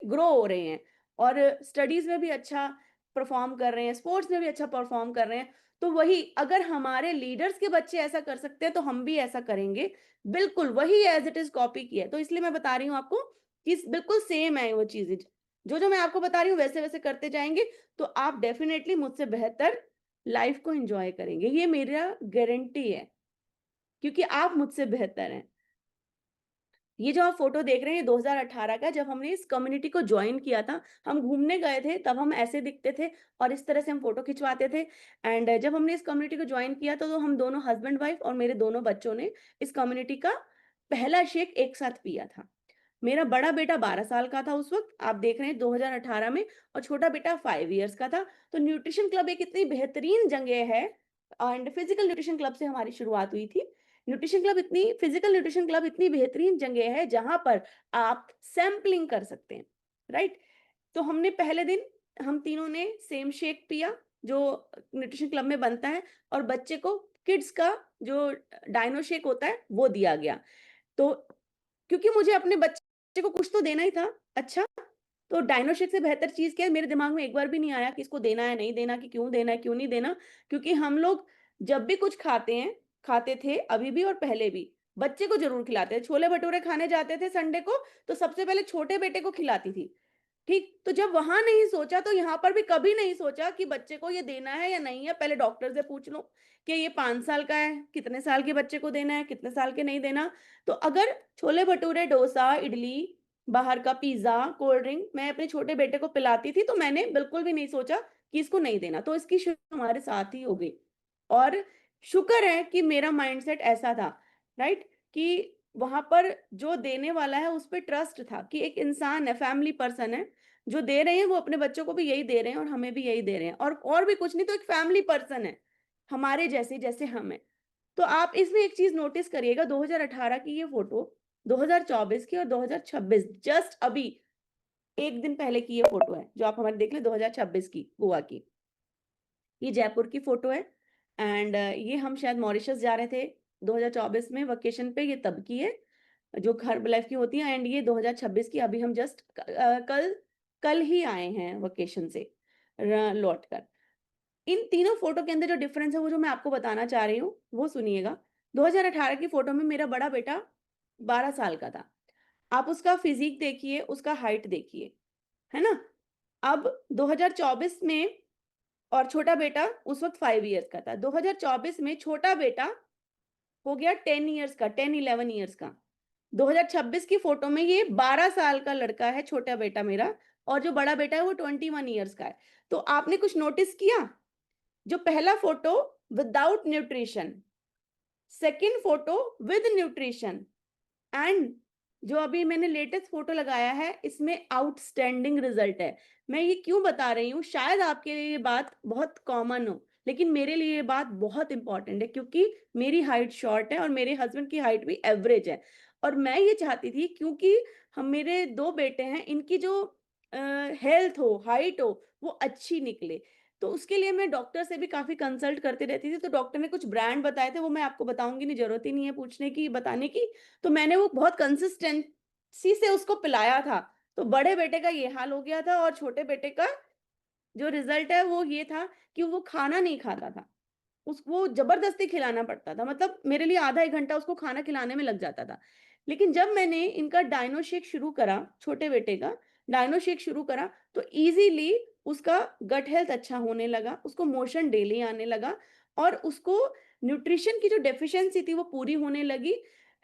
Grow हो रहे हैं और स्टडीज में भी अच्छा परफॉर्म कर रहे हैं, स्पोर्ट्स में भी अच्छा परफॉर्म कर रहे हैं। तो वही अगर हमारे लीडर्स के बच्चे ऐसा कर सकते हैं तो हम भी ऐसा करेंगे। बिल्कुल वही एज इट इज कॉपी किया है। तो इसलिए मैं बता रही हूँ आपको कि बिल्कुल सेम है वो चीजें। जो जो मैं आपको बता रही हूँ वैसे वैसे करते जाएंगे तो आप डेफिनेटली मुझसे बेहतर लाइफ को एंजॉय करेंगे, ये मेरा गारंटी है, क्योंकि आप मुझसे बेहतर हैं। ये जो आप फ़ोटो देख रहे हैं, ये 2018 का है, जब हमने इस कम्युनिटी को जॉइन किया था। हम घूमने गए थे, तब हम ऐसे दिखते थे और इस तरह से हम फ़ोटो खिंचवाते थे। एंड जब हमने इस कम्युनिटी को जॉइन किया तो हम दोनों हस्बैंड-वाइफ और मेरे दोनों बच्चों ने इस कम्युनिटी का पहला शेक एक साथ पिया था। मेरा बड़ा बेटा 12 साल का था उस वक़्त, आप देख रहे हैं 2018 में, और छोटा बेटा 5 इयर्स का था। तो न्यूट्रिशन क्लब एक इतनी बेहतरीन जगह है एंड फिज़िकल न्यूट्रिशन क्लब से हमारी शुरुआत हुई थी। फिज़िकल न्यूट्रिशन क्लब इतनी बेहतरीन जगह है जहाँ पर आप सैंपलिंग कर सकते हैं, राइट? तो हमने पहले दिन हम तीनों ने सेम शेक पिया जो न्यूट्रिशन क्लब में बनता है, और बच्चे को किड्स का जो डाइनो शेक होता है वो दिया गया। तो क्योंकि मुझे अपने बच्चे को कुछ तो देना ही था, अच्छा, तो डाइनो शेक से बेहतर चीज़ क्या है, मेरे दिमाग में एक बार भी नहीं आया कि इसको देना है, नहीं देना, कि क्यों देना है, क्यों नहीं देना। क्योंकि हम लोग जब भी कुछ खाते हैं, खाते थे अभी भी और पहले भी, बच्चे को ज़रूर खिलाते हैं। छोले-भटूरे खाने जाते थे संडे को, तो सबसे पहले छोटे बेटे को खिलाती थी। ठीक, तो जब वहाँ नहीं सोचा तो यहाँ पर भी कभी नहीं सोचा कि बच्चे को ये देना है या नहीं है। पहले डॉक्टर से पूछ लो कि ये 5 साल का है, कितने साल के बच्चे को देना है, कितने साल के नहीं देना। तो अगर छोले-भटूरे, डोसा, इडली, बाहर का पिज़्ज़ा, कोल्ड ड्रिंक मैं अपने छोटे बेटे को पिलाती थी, तो मैंने बिल्कुल भी नहीं सोचा कि इसको नहीं देना। तो इसकी शुरू हमारे साथ ही हो गई। और शुक्र है कि मेरा माइंडसेट ऐसा था, राइट? कि वहाँ पर जो देने वाला है उस पे ट्रस्ट था कि एक इंसान है, फैमिली पर्सन है, जो दे रहे हैं वो अपने बच्चों को भी यही दे रहे हैं और हमें भी यही दे रहे हैं, और भी कुछ नहीं तो एक फैमिली पर्सन है, हमारे जैसे जैसे हम हैं। तो आप इसमें एक चीज़ नोटिस करिएगा, 2018 की ये फ़ोटो, 2024 की और 2026 जस्ट अभी 1 दिन पहले की ये फ़ोटो है, जो आप हमारी देख लें 2026 की, गोवा की। ये जयपुर की फ़ोटो है एंड ये हम शायद मॉरिशस जा रहे थे 2024 में वेकेशन पे, ये तब की है, जो हर्बलाइफ की होती है। एंड ये 2026 की, अभी हम जस्ट कल कल ही आए हैं वेकेशन से लौट कर। इन तीनों फ़ोटो के अंदर जो डिफरेंस है वो जो मैं आपको बताना चाह रही हूँ, वो सुनिएगा। 2018 की फ़ोटो में मेरा बड़ा बेटा 12 साल का था। आप उसका फ़िज़ीक देखिए, उसका हाइट देखिए, है ना? अब 2024 में, और छोटा बेटा उस वक़्त 5 इयर्स का था। 2024 में छोटा बेटा हो गया 10 इयर्स का, 10-11 इयर्स का। 2026 की फ़ोटो में ये 12 साल का लड़का है, छोटा बेटा मेरा, और जो बड़ा बेटा है वो 21 इयर्स का है। तो आपने कुछ नोटिस किया? जो पहला photo without nutrition, second photo with nutrition, and जो अभी मैंने लेटेस्ट फ़ोटो लगाया है, इसमें आउटस्टैंडिंग रिज़ल्ट है। मैं ये क्यों बता रही हूँ, शायद आपके लिए ये बात बहुत कॉमन हो, लेकिन मेरे लिए ये बात बहुत इम्पोर्टेंट है, क्योंकि मेरी हाइट शॉर्ट है और मेरे हस्बैंड की हाइट भी एवरेज है। और मैं ये चाहती थी, क्योंकि हम मेरे 2 बेटे हैं, इनकी जो हेल्थ हो, हाइट हो, वो अच्छी निकले। तो उसके लिए मैं डॉक्टर से भी काफ़ी कंसल्ट करती रहती थी, तो डॉक्टर ने कुछ ब्रांड बताए थे, वो मैं आपको बताऊँगी नहीं, ज़रूरत ही नहीं है पूछने की, बताने की। तो मैंने वो बहुत कंसिस्टेंसी से उसको पिलाया था। तो बड़े बेटे का ये हाल हो गया था और छोटे बेटे का जो रिज़ल्ट है वो ये था कि वो खाना नहीं खाता था। उसको ज़बरदस्ती खिलाना पड़ता था। मतलब मेरे लिए आधा 1 घंटा उसको खाना खिलाने में लग जाता था। लेकिन जब मैंने इनका डायनो शेक शुरू करा, छोटे बेटे का डायनो शेक शुरू करा, तो ईज़िली उसका गट हेल्थ अच्छा होने लगा, उसको मोशन डेली आने लगा और उसको न्यूट्रिशन की जो डेफ़िशिएंसी थी वो पूरी होने लगी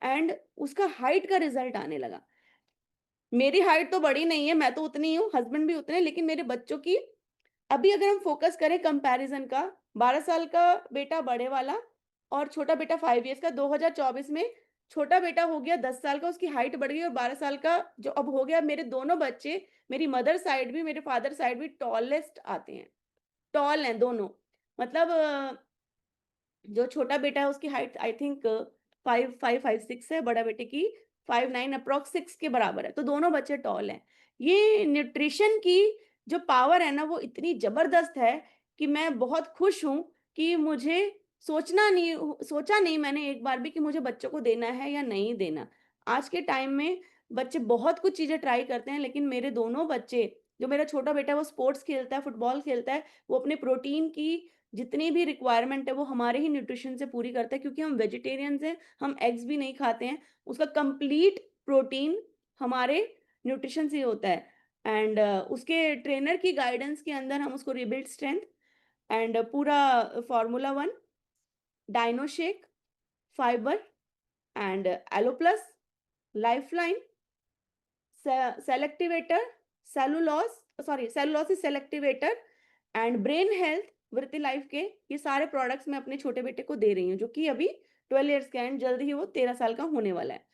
एंड उसका हाइट का रिज़ल्ट आने लगा। मेरी हाइट तो बड़ी नहीं है, मैं तो उतनी ही हूँ, हस्बैंड भी उतने हैं, लेकिन मेरे बच्चों की, अभी अगर हम फ़ोकस करें कंपैरिज़न का, 12 साल का बेटा बड़े वाला और छोटा बेटा 5 इयर्स का, 2024 में छोटा बेटा हो गया 10 साल का, उसकी हाइट बढ़ गई, और 12 साल का जो अब हो गया, मेरे दोनों बच्चे, मेरी मदर साइड भी, मेरे फादर साइड भी टॉलेस्ट आते हैं, टॉल हैं दोनों। मतलब जो छोटा बेटा है उसकी हाइट आई थिंक 5'6" है, बड़ा बेटे की 5'9" अप्रॉक्स 6 के बराबर है, तो दोनों बच्चे टॉल हैं। ये न्यूट्रिशन की जो पावर है ना वो इतनी ज़बरदस्त है कि मैं बहुत खुश हूँ कि मुझे सोचा नहीं मैंने एक बार भी कि मुझे बच्चों को देना है या नहीं देना। आज के टाइम में बच्चे बहुत कुछ चीज़ें ट्राई करते हैं, लेकिन मेरे दोनों बच्चे, जो मेरा छोटा बेटा है वो स्पोर्ट्स खेलता है, फुटबॉल खेलता है, वो अपने प्रोटीन की जितनी भी रिक्वायरमेंट है वो हमारे ही न्यूट्रिशन से पूरी करता है, क्योंकि हम वेजिटेरियंस हैं, हम एग्स भी नहीं खाते हैं। उसका कंप्लीट प्रोटीन हमारे न्यूट्रिशन से ही होता है। एंड उसके ट्रेनर की गाइडेंस के अंदर हम उसको रिबिल्ड स्ट्रेंथ एंड पूरा formula 1, dino shake, fibre and aloe plus, lifeline, cell activator, cell u loss cell activator and brain health, वृत्ति लाइफ के, ये सारे प्रोडक्ट्स मैं अपने छोटे बेटे को दे रही हूँ, जो कि अभी 12 इयर्स का है एंड जल्द ही वो 13 साल का होने वाला है।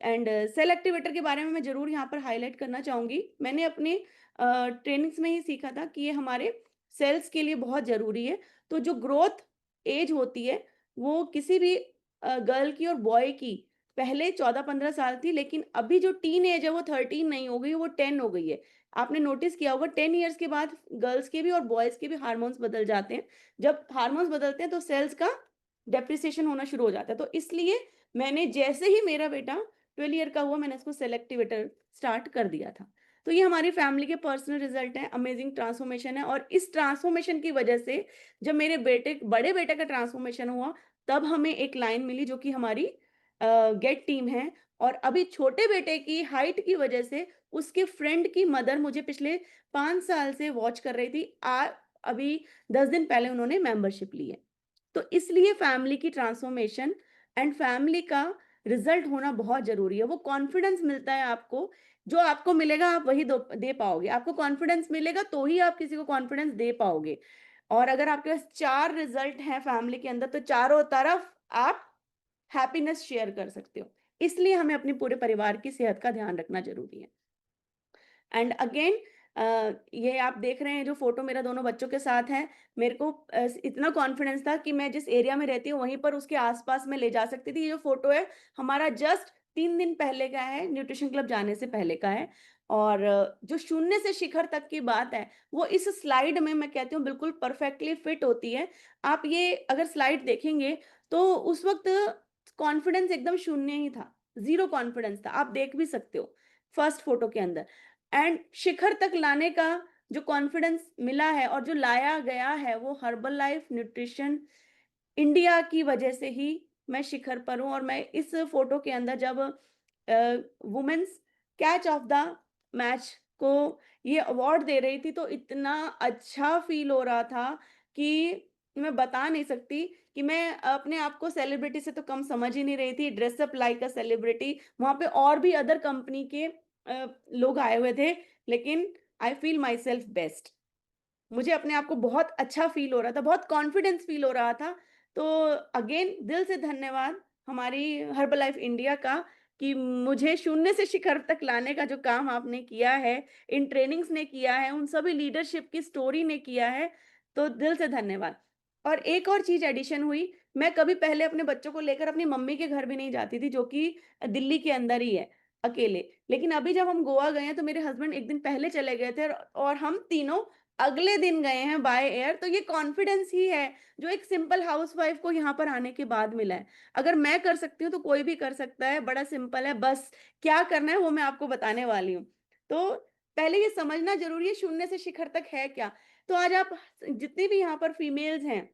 एंड सेल एक्टिवेटर के बारे में मैं ज़रूर यहाँ पर हाइलाइट करना चाहूँगी। मैंने अपने ट्रेनिंग्स में ही सीखा था कि ये हमारे सेल्स के लिए बहुत ज़रूरी है। तो जो ग्रोथ एज होती है, वो किसी भी गर्ल की और बॉय की पहले 14-15 साल थी, लेकिन अभी जो टीन एज है वो 13 नहीं हो गई, वो 10 हो गई है। आपने नोटिस किया होगा 10 इयर्स के बाद गर्ल्स के भी और बॉयज़ के भी हार्मोन्स बदल जाते हैं। जब हार्मोन्स बदलते हैं तो सेल्स का डेप्रिसिएशन होना शुरू हो जाता है। तो इसलिए मैंने जैसे ही मेरा बेटा 12 ईयर का हुआ, मैंने इसको सेलेक्टिवेटर स्टार्ट कर दिया था। तो ये हमारी फैमिली के पर्सनल रिजल्ट हैं, अमेजिंग ट्रांसफॉर्मेशन है, और इस ट्रांसफॉर्मेशन की वजह से जब मेरे बड़े बेटे का ट्रांसफॉर्मेशन हुआ, तब हमें एक लाइन मिली जो कि हमारी गेट टीम है। और अभी छोटे बेटे की हाइट की वजह से उसके फ्रेंड की मदर मुझे पिछले 5 साल से वॉच कर रही थी। अभी 10 दिन पहले उन्होंने मेंबरशिप ली है। तो इसलिए फैमिली की ट्रांसफॉर्मेशन एंड फैमिली का रिजल्ट होना बहुत ज़रूरी है। वो कॉन्फिडेंस मिलता है आपको, जो आपको मिलेगा आप वही दे पाओगे। आपको कॉन्फिडेंस मिलेगा तो ही आप किसी को कॉन्फिडेंस दे पाओगे। और अगर आपके पास 4 रिजल्ट हैं फैमिली के अंदर, तो चारों तरफ आप हैप्पीनेस शेयर कर सकते हो। इसलिए हमें अपने पूरे परिवार की सेहत का ध्यान रखना ज़रूरी है। एंड अगेन ये आप देख रहे हैं जो फ़ोटो मेरा दोनों बच्चों के साथ है, मेरे को इतना कॉन्फिडेंस था कि मैं जिस एरिया में रहती हूँ वहीं पर उसके आस-पास मैं ले जा सकती थी। ये जो फ़ोटो है हमारा जस्ट 3 दिन पहले का है, न्यूट्रिशन क्लब जाने से पहले का है। और जो शून्य से शिखर तक की बात है, वो इस स्लाइड में मैं कहती हूँ बिल्कुल परफेक्टली फिट होती है। आप ये अगर स्लाइड देखेंगे तो उस वक़्त कॉन्फिडेंस एकदम शून्य ही था, ज़ीरो कॉन्फिडेंस था, आप देख भी सकते हो फर्स्ट फ़ोटो के अंदर। एंड शिखर तक लाने का जो कॉन्फिडेंस मिला है और जो लाया गया है, वो हर्बल लाइफ न्यूट्रिशन इंडिया की वजह से ही मैं शिखर पर हूँ। और मैं इस फ़ोटो के अंदर जब women's catch of the match को ये अवार्ड दे रही थी, तो इतना अच्छा फ़ील हो रहा था कि मैं बता नहीं सकती कि मैं अपने आप को सेलिब्रिटी से तो कम समझ ही नहीं रही थी, dress up like a celebrity. वहाँ पे और भी अदर कंपनी के लोग आए हुए थे, लेकिन I feel my self best. मुझे अपने आप को बहुत अच्छा फ़ील हो रहा था, बहुत कॉन्फिडेंस फ़ील हो रहा था। तो अगेन दिल से धन्यवाद हमारी हर्बलाइफ इंडिया का कि मुझे शून्य से शिखर तक लाने का जो काम आपने किया है, इन ट्रेनिंग्स ने किया है, उन सभी लीडरशिप की स्टोरी ने किया है, तो दिल से धन्यवाद। और एक और चीज़ एडिशन हुई, मैं कभी पहले अपने बच्चों को लेकर अपनी मम्मी के घर भी नहीं जाती थी, जो कि दिल्ली के अंदर ही है, अकेले। लेकिन अभी जब हम गोवा गए हैं, तो मेरे हस्बैंड 1 दिन पहले चले गए थे और हम तीनों अगले दिन गए हैं बाय एयर। तो ये कॉन्फिडेंस ही है जो एक सिंपल हाउसवाइफ को यहाँ पर आने के बाद मिला है। अगर मैं कर सकती हूँ तो कोई भी कर सकता है, बड़ा सिंपल है, बस क्या करना है वो मैं आपको बताने वाली हूँ। तो पहले ये समझना ज़रूरी है शून्य से शिखर तक है क्या? तो आज आप जितनी भी यहाँ पर फीमेल्स हैं,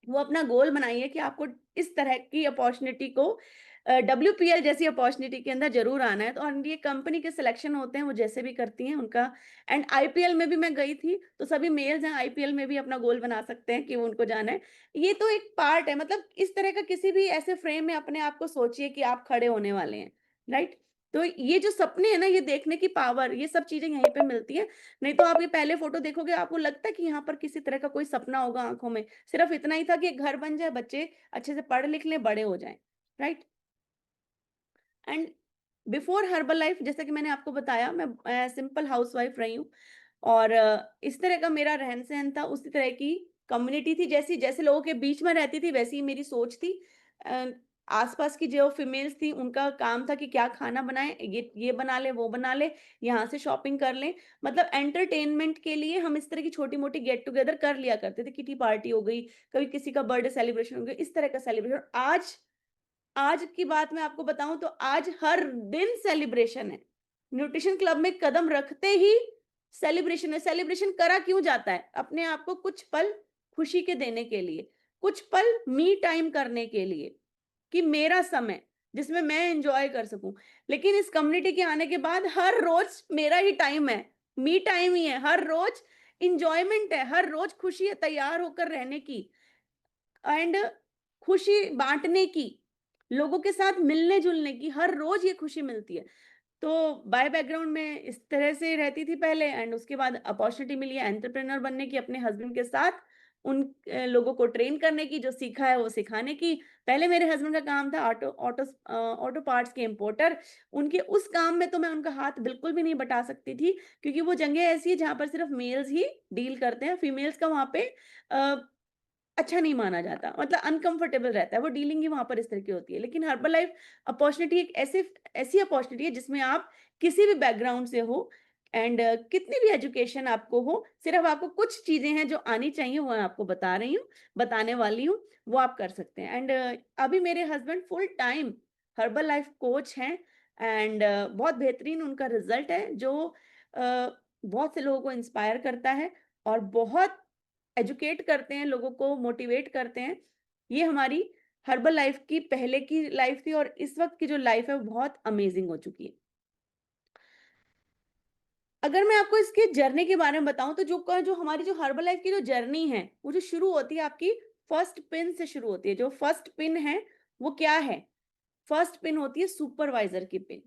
वो अपना गोल बनाइए कि आपको इस तरह की अपॉर्च्युनिटी को डब्ल्यूपीएल जैसी अपॉर्च्युनिटी के अंदर ज़रूर आना है। तो और ये कंपनी के सिलेक्शन होते हैं, वो जैसे भी करती हैं उनका। एंड आईपीएल में भी मैं गई थी, तो सभी मेल्स हैं आईपीएल में भी अपना गोल बना सकते हैं कि वो उनको जाना है। ये तो एक पार्ट है, मतलब इस तरह का किसी भी ऐसे फ्रेम में अपने आप को सोचिए कि आप खड़े होने वाले हैं, राइट? तो ये जो सपने हैं ना, ये देखने की पावर, ये सब चीज़ें यहीं पे मिलती हैं। नहीं तो आप ये पहले फ़ोटो देखोगे, आपको लगता है कि यहाँ पर किसी तरह का कोई सपना होगा आँखों में। सिर्फ़ इतना ही था कि एक घर बन जाए, बच्चे अच्छे से पढ़ लिख लें, बड़े हो जाएँ, right? And before herbal life, जैसा कि मैंने आपको बताया, मैं सिंपल हाउसवाइफ रही हूँ। और इस तरह का मेरा रहन-सहन था, उसी तरह की कम्युनिटी थी, जैसी जैसे लोगों के बीच में रहती थी, वैसी ही मेरी सोच थी। अ, आस-पास की जो फीमेल्स थी, उनका काम था कि क्या खाना बनाएँ, ये बना लें, वो बना लें, यहाँ से शॉपिंग कर लें। मतलब एंटरटेनमेंट के लिए हम इस तरह की छोटी-मोटी गेट टुगेदर कर लिया करते थे। किटी पार्टी हो गई, कभी किसी का बर्थडे सेलिब्रेशन हो गया, इस तरह का सेलिब्रेशन। आज आज की बात मैं आपको बताऊँ तो आज हर दिन सेलिब्रेशन है। न्यूट्रिशन क्लब में कदम रखते ही सेलिब्रेशन है। सेलिब्रेशन करा क्यों जाता है? अपने आप को कुछ पल खुशी के देने के लिए, कुछ पल मी टाइम करने के लिए, कि मेरा समय जिसमें मैं एन्जॉय कर सकूँ। लेकिन इस कम्युनिटी के आने के बाद हर रोज़ मेरा ही टाइम है, मी टाइम ही है, हर रोज़ एन्जॉयमेंट है, हर रोज़ खुशी है तैयार होकर रहने की। एंड खुशी बाँटने की, लोगों के साथ मिलने-जुलने की, हर रोज़ ये खुशी मिलती है। तो बाय बैकग्राउंड में इस तरह से रहती थी पहले एंड उसके बाद अपॉर्च्युनिटी मिली है एंटरप्रेन्योर बनने की अपने हस्बैंड के साथ, उन लोगों को ट्रेन करने की, जो सीखा है वो सिखाने की। पहले मेरे हस्बैंड का काम था ऑटो पार्ट्स के इम्पोर्टर, उनके उस काम में तो मैं उनका हाथ बिल्कुल भी नहीं बटा सकती थी, क्योंकि वो जगह ऐसी है जहाँ पर सिर्फ मेल्स ही डील करते हैं, फीमेल्स का वहाँ पे अ, अच्छा नहीं माना जाता, मतलब अनकंफर्टेबल रहता है, वो डीलिंग ही वहाँ पर इस तरह की होती है। लेकिन हर्बल लाइफ अपॉर्च्युनिटी एक ऐसी अपॉर्च्युनिटी है जिसमें आप किसी भी बैकग्राउंड से हो एंड कितनी भी एजुकेशन आपको हो, सिर्फ आपको कुछ चीज़ें हैं जो आनी चाहिए, वो मैं आपको बता रही हूँ, बताने वाली हूँ, वो आप कर सकते हैं। एंड अभी मेरे husband full time herbal life coach हैं एंड बहुत बेहतरीन उनका रिज़ल्ट है, जो बहुत से लोगों को इंस्पायर करता है और बहुत एजुकेट करते हैं, लोगों को मोटिवेट करते हैं। ये हमारी हर्बल लाइफ की पहले की लाइफ थी और इस वक़्त की जो लाइफ है वो बहुत अमेज़िंग हो चुकी है। अगर मैं आपको इसके जर्नी के बारे में बताऊँ तो जो हमारी जो हर्बल लाइफ की जो जर्नी है, वो जो शुरू होती है आपकी फर्स्ट पिन से शुरू होती है। जो फर्स्ट पिन है, वो क्या है? फर्स्ट पिन होती है सुपरवाइज़र की पिन,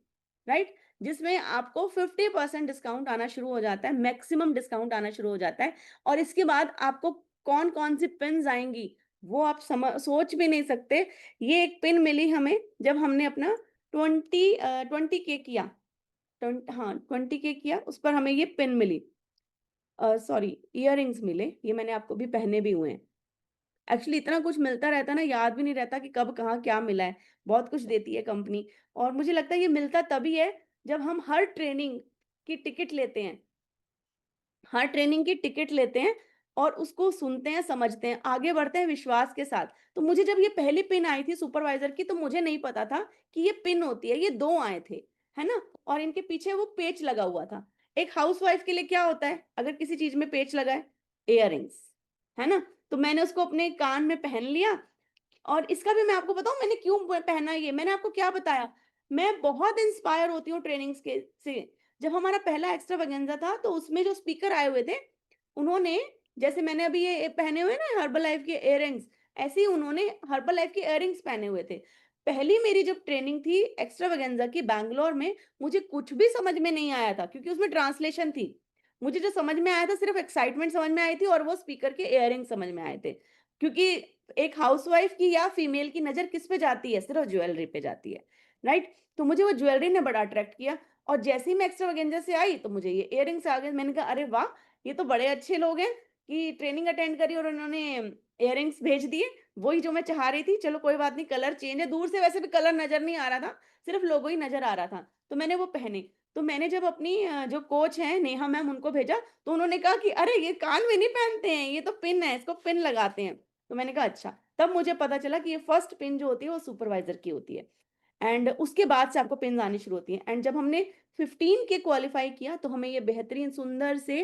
राइट? जिसमें आपको 50% डिस्काउंट आना शुरू हो जाता है, मैक्सिमम डिस्काउंट आना शुरू हो जाता है और इसके बाद आपको कौन-कौन सी पिन्स आएँगी, वो आप सोच भी नहीं सकते। ये एक पिन मिली हमें जब हमने अपना 20 के किया, 20 के किया, उस पर हमें ये पिन मिली। सॉरी, इयररिंग्स मिले, ये मैंने आपको भी पहने भी हुए हैं। एक्चुअली इतना कुछ मिलता रहता है ना, याद भी नहीं रहता कि कब कहाँ क्या मिला है। बहुत कुछ देती है कंपनी और मुझे लगता है ये मिलता तभी है जब हम हर ट्रेनिंग की टिकट लेते हैं। हर ट्रेनिंग की टिकट लेते हैं और उसको सुनते हैं, समझते हैं, आगे बढ़ते हैं विश्वास के साथ। तो मुझे जब ये पहली पिन आई थी सुपरवाइज़र की तो मुझे नहीं पता था कि ये पिन होती है, ये 2 आए थे, है ना? और इनके पीछे वो पेच लगा हुआ था। एक हाउसवाइफ़ के लिए क्या होता है अगर किसी चीज़ में पेच लगा है? इयररिंग्स, है ना? तो मैंने उसको अपने कान में पहन लिया और इसका भी मैं आपको बताऊँ मैंने क्यों पहना ये? मैंने आपको क्या बताया? मैं बहुत इंस्पायर होती हूँ ट्रेनिंग्स के से। जब हमारा पहला एक्स्ट्रावेगेंजा था तो उसमें जो स्पीकर आए हुए थे, उन्होंने जैसे मैंने अभी ये पहने हुए हैं ना हर्बल लाइफ के इयररिंग्स, ऐसे ही उन्होंने हर्बल लाइफ के इयररिंग्स पहने हुए थे। पहली मेरी जब ट्रेनिंग थी एक्स्ट्रावेगेंजा की बैंगलोर में, मुझे कुछ भी समझ में नहीं आया था क्योंकि उसमें ट्रांसलेशन थी। मुझे जो समझ में आया था सिर्फ एक्साइटमेंट समझ में आई थी और वो स्पीकर के इयररिंग्स समझ में आए थे। क्योंकि एक हाउसवाइफ की या फीमेल की नज़र किस पे जाती है? सिर्फ ज्वेलरी पे जाती है, राइट? तो मुझे वो ज्वेलरी ने बड़ा अट्रैक्ट किया और जैसे ही मैं एक्स्ट्रावेगेंजा से आई तो मुझे ये इयररिंग्स आ गए। मैंने कहा अरे वाह! ये तो बड़े अच्छे लोग हैं कि ट्रेनिंग अटेंड करी और उन्होंने इयररिंग्स भेज दिए। वही जो मैं चाह रही थी, चलो कोई बात नहीं कलर चेंज है, दूर से वैसे भी कलर नज़र नहीं आ रहा था, सिर्फ लोगो ही नज़र आ रहा था। तो मैंने वो पहने। तो मैंने जब अपनी जो कोच हैं नेहा मैम उनको भेजा, तो उन्होंने कहा कि अरे! ये कान में नहीं पहनते हैं, ये तो पिन है, इसको पिन लगाते हैं। तो मैंने कहा अच्छा, तब मुझे पता चला कि ये फर्स्ट पिन जो होती है वो सुपरवाइज़र की होती है एंड उसके बाद से आपको पिन्स आनी शुरू होती हैं एंड जब हमने 15 के क्वालीफाई किया तो हमें ये बेहतरीन सुंदर से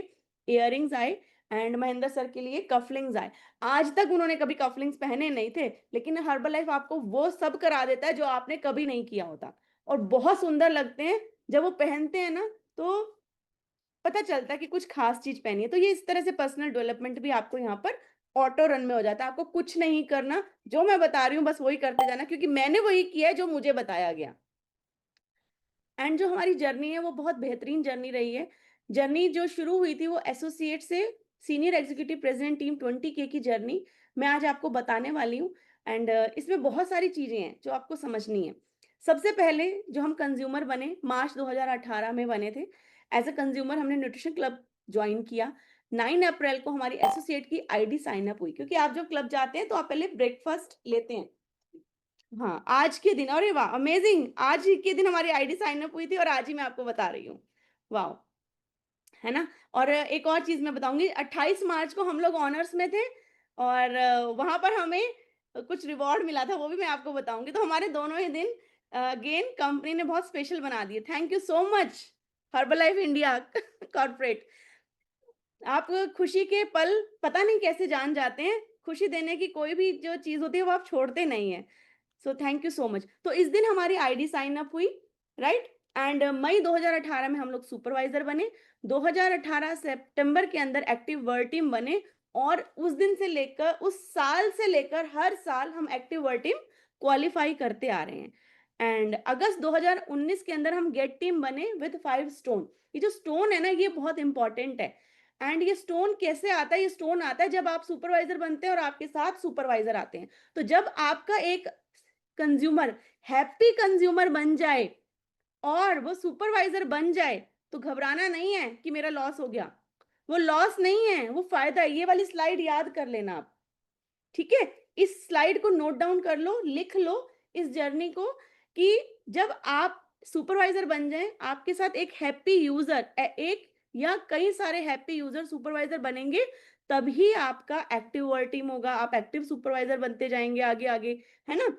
इयररिंग्स आए एंड महेंद्र सर के लिए कफलिंग्स आए। आज तक उन्होंने कभी कफलिंग्स पहने नहीं थे, लेकिन हर्बल लाइफ आपको वो सब करा देता है जो आपने कभी नहीं किया होता और बहुत सुंदर लगते हैं। जब वो पहनते हैं ना, तो पता चलता है कि कुछ खास चीज़ पहनी है। तो ये इस तरह से पर्सनल डेवलपमेंट भी आपको यहाँ पर ऑटो रन में हो जाता है। आपको कुछ नहीं करना, जो मैं बता रही हूँ बस वही करते जाना क्योंकि मैंने वही किया है जो मुझे बताया गया। एंड जो हमारी जर्नी है वो बहुत बेहतरीन जर्नी रही है। जर्नी जो शुरू हुई थी वो एसोसिएट से सीनियर एग्जीक्यूटिव प्रेज़िडेंट टीम 20 के की जर्नी मैं आज आपको बताने वाली हूँ एंड इसमें बहुत सारी चीज़ें हैं जो आपको समझनी है। सबसे पहले जो हम कंज़्यूमर बने मार्च 2018 में बने थे। एज़ अ कंज़्यूमर हमने न्यूट्रिशन क्लब जॉइन किया। 9 अप्रैल को हमारी एसोसिएट की आईडी साइन अप हुई क्योंकि आप जब क्लब जाते हैं तो आप पहले ब्रेकफ़ास्ट लेते हैं। हाँ, आज के दिन अरे वाह! अमेज़िंग आज ही के दिन हमारी आईडी साइन अप हुई थी और आज ही मैं आपको बता रही हूँ। वॉव! है ना? और एक और चीज़ मैं बताऊँगी 28 मार्च को हम लोग ऑनर्स में थे और वहाँ पर हमें कुछ रिवॉर्ड मिला था, वो भी मैं आपको बताऊँगी। तो हमारे दोनों ही दिन अगेन कंपनी ने बहुत स्पेशल बना दिए। Thank you so much Herbalife India corporate. आप खुशी के पल पता नहीं कैसे जान जाते हैं, खुशी देने की कोई भी जो चीज़ होती है वो आप छोड़ते नहीं हैं। So thank you so much. तो इस दिन हमारी आईडी साइन अप हुई, राइट? एंड मई 2018 में हम लोग सुपरवाइजर बने। 2018 सितंबर के अंदर एक्टिव वर्ड टीम बने और उस दिन से लेकर उस साल से लेकर हर साल हम एक्टिव वर्ड टीम क्वालिफाई करते आ रहे हैं। एंड अगस्त 2019 के अंदर हम गेट टीम बने विद 5 स्टोन। ये जो स्टोन है ना, ये बहुत इंपॉर्टेंट है। एंड ये स्टोन कैसे आता है? ये स्टोन आता है जब आप सुपरवाइजर बनते हैं और आपके साथ सुपरवाइजर आते हैं। तो जब आपका एक कंज्यूमर हैप्पी कंज्यूमर बन जाए और वो सुपरवाइजर बन जाए, तो घबराना नहीं है कि मेरा लॉस हो गया। वो लॉस नहीं है, वो फायदा है। ये वाली स्लाइड याद कर लेना आप, ठीक है? इस स्लाइड को नोट डाउन कर लो, लिख लो इस जर्नी को, कि जब आप सुपरवाइजर बन जाएं, आपके साथ एक हैप्पी यूजर, एक या कई सारे हैप्पी यूजर सुपरवाइजर बनेंगे, तभी आपका एक्टिव वर्ड टीम होगा, आप एक्टिव सुपरवाइजर बनते जाएंगे आगे आगे, है ना?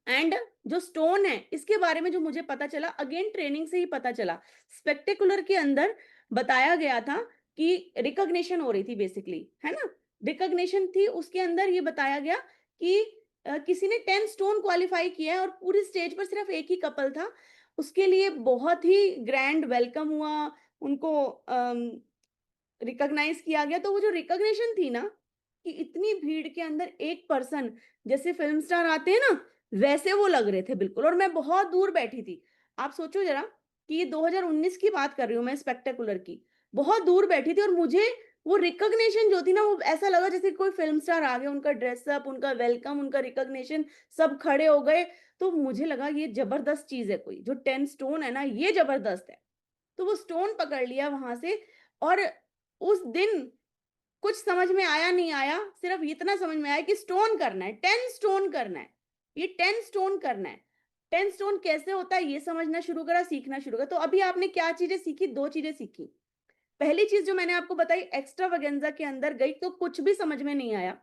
एंड जो स्टोन है, इसके बारे में जो मुझे पता चला, अगेन ट्रेनिंग से ही पता चला। स्पेक्टेकुलर के अंदर बताया गया था कि रिकॉग्निशन हो रही थी बेसिकली, है ना? रिकॉग्निशन थी, उसके अंदर ये बताया गया कि किसी ने 10 स्टोन क्वालिफाई किया है और पूरी स्टेज पर सिर्फ एक ही कपल था। उसके लिए बहुत ही ग्रैंड वेलकम हुआ, उनको रिकॉग्नाइज किया गया। तो वो जो रिकॉग्निशन थी ना, कि इतनी भीड़ के अंदर एक पर्सन, जैसे फिल्म स्टार आते हैं ना, वैसे वो लग रहे थे बिल्कुल। और मैं बहुत दूर बैठी थी। आप सोचो जरा कि ये 2019 की बात कर रही हूँ मैं, स्पेक्टेकुलर की। बहुत दूर बैठी थी और मुझे वो रिकॉग्निशन जो थी ना, वो ऐसा लगा जैसे कोई फिल्म स्टार आ गए, उनका ड्रेसअप, उनका वेलकम, उनका रिकॉग्निशन, सब खड़े हो गए। तो मुझे लगा ये जबरदस्त चीज है, कोई जो 10 स्टोन है ना, ये जबरदस्त है। तो वो स्टोन पकड़ लिया वहां से। और उस दिन कुछ समझ में आया नहीं आया, सिर्फ इतना समझ में आया कि स्टोन करना है, 10 स्टोन करना है। ये 10 स्टोन करना है। 10 स्टोन कैसे होता है ये समझना शुरू करा, सीखना शुरू करा। तो अभी आपने क्या चीजें सीखी? 2 चीजें सीखी। पहली चीज जो मैंने आपको बताई, एक्स्ट्रा वगेंजा के अंदर गई तो कुछ भी समझ में नहीं आया,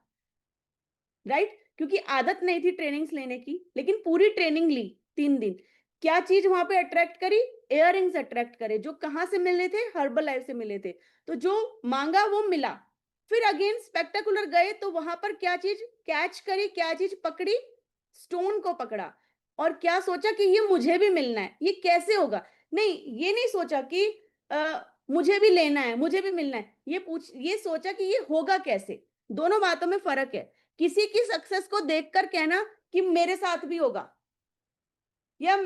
राइट? क्योंकि आदत नहीं थी ट्रेनिंग्स लेने की, लेकिन पूरी ट्रेनिंग ली 3 दिन। क्या चीज वहां पे अट्रैक्ट करी? इयररिंग्स अट्रैक्ट करे, जो कहां से मिले थे? हर्बल लाइफ से मिले थे। तो जो मांगा वो मिला। फिर अगेन स्पेक्टेकुलर गए तो वहां पर क्या चीज कैच करी, क्या चीज पकड़ी? स्टोन को पकड़ा। और क्या सोचा कि ये मुझे भी मिलना है, ये कैसे होगा? नहीं, ये नहीं सोचा कि मुझे भी लेना है, मुझे भी मिलना है। ये सोचा कि ये होगा कैसे। दोनों बातों में फर्क है। किसी की सक्सेस को देखकर कहना कि मेरे साथ भी होगा, या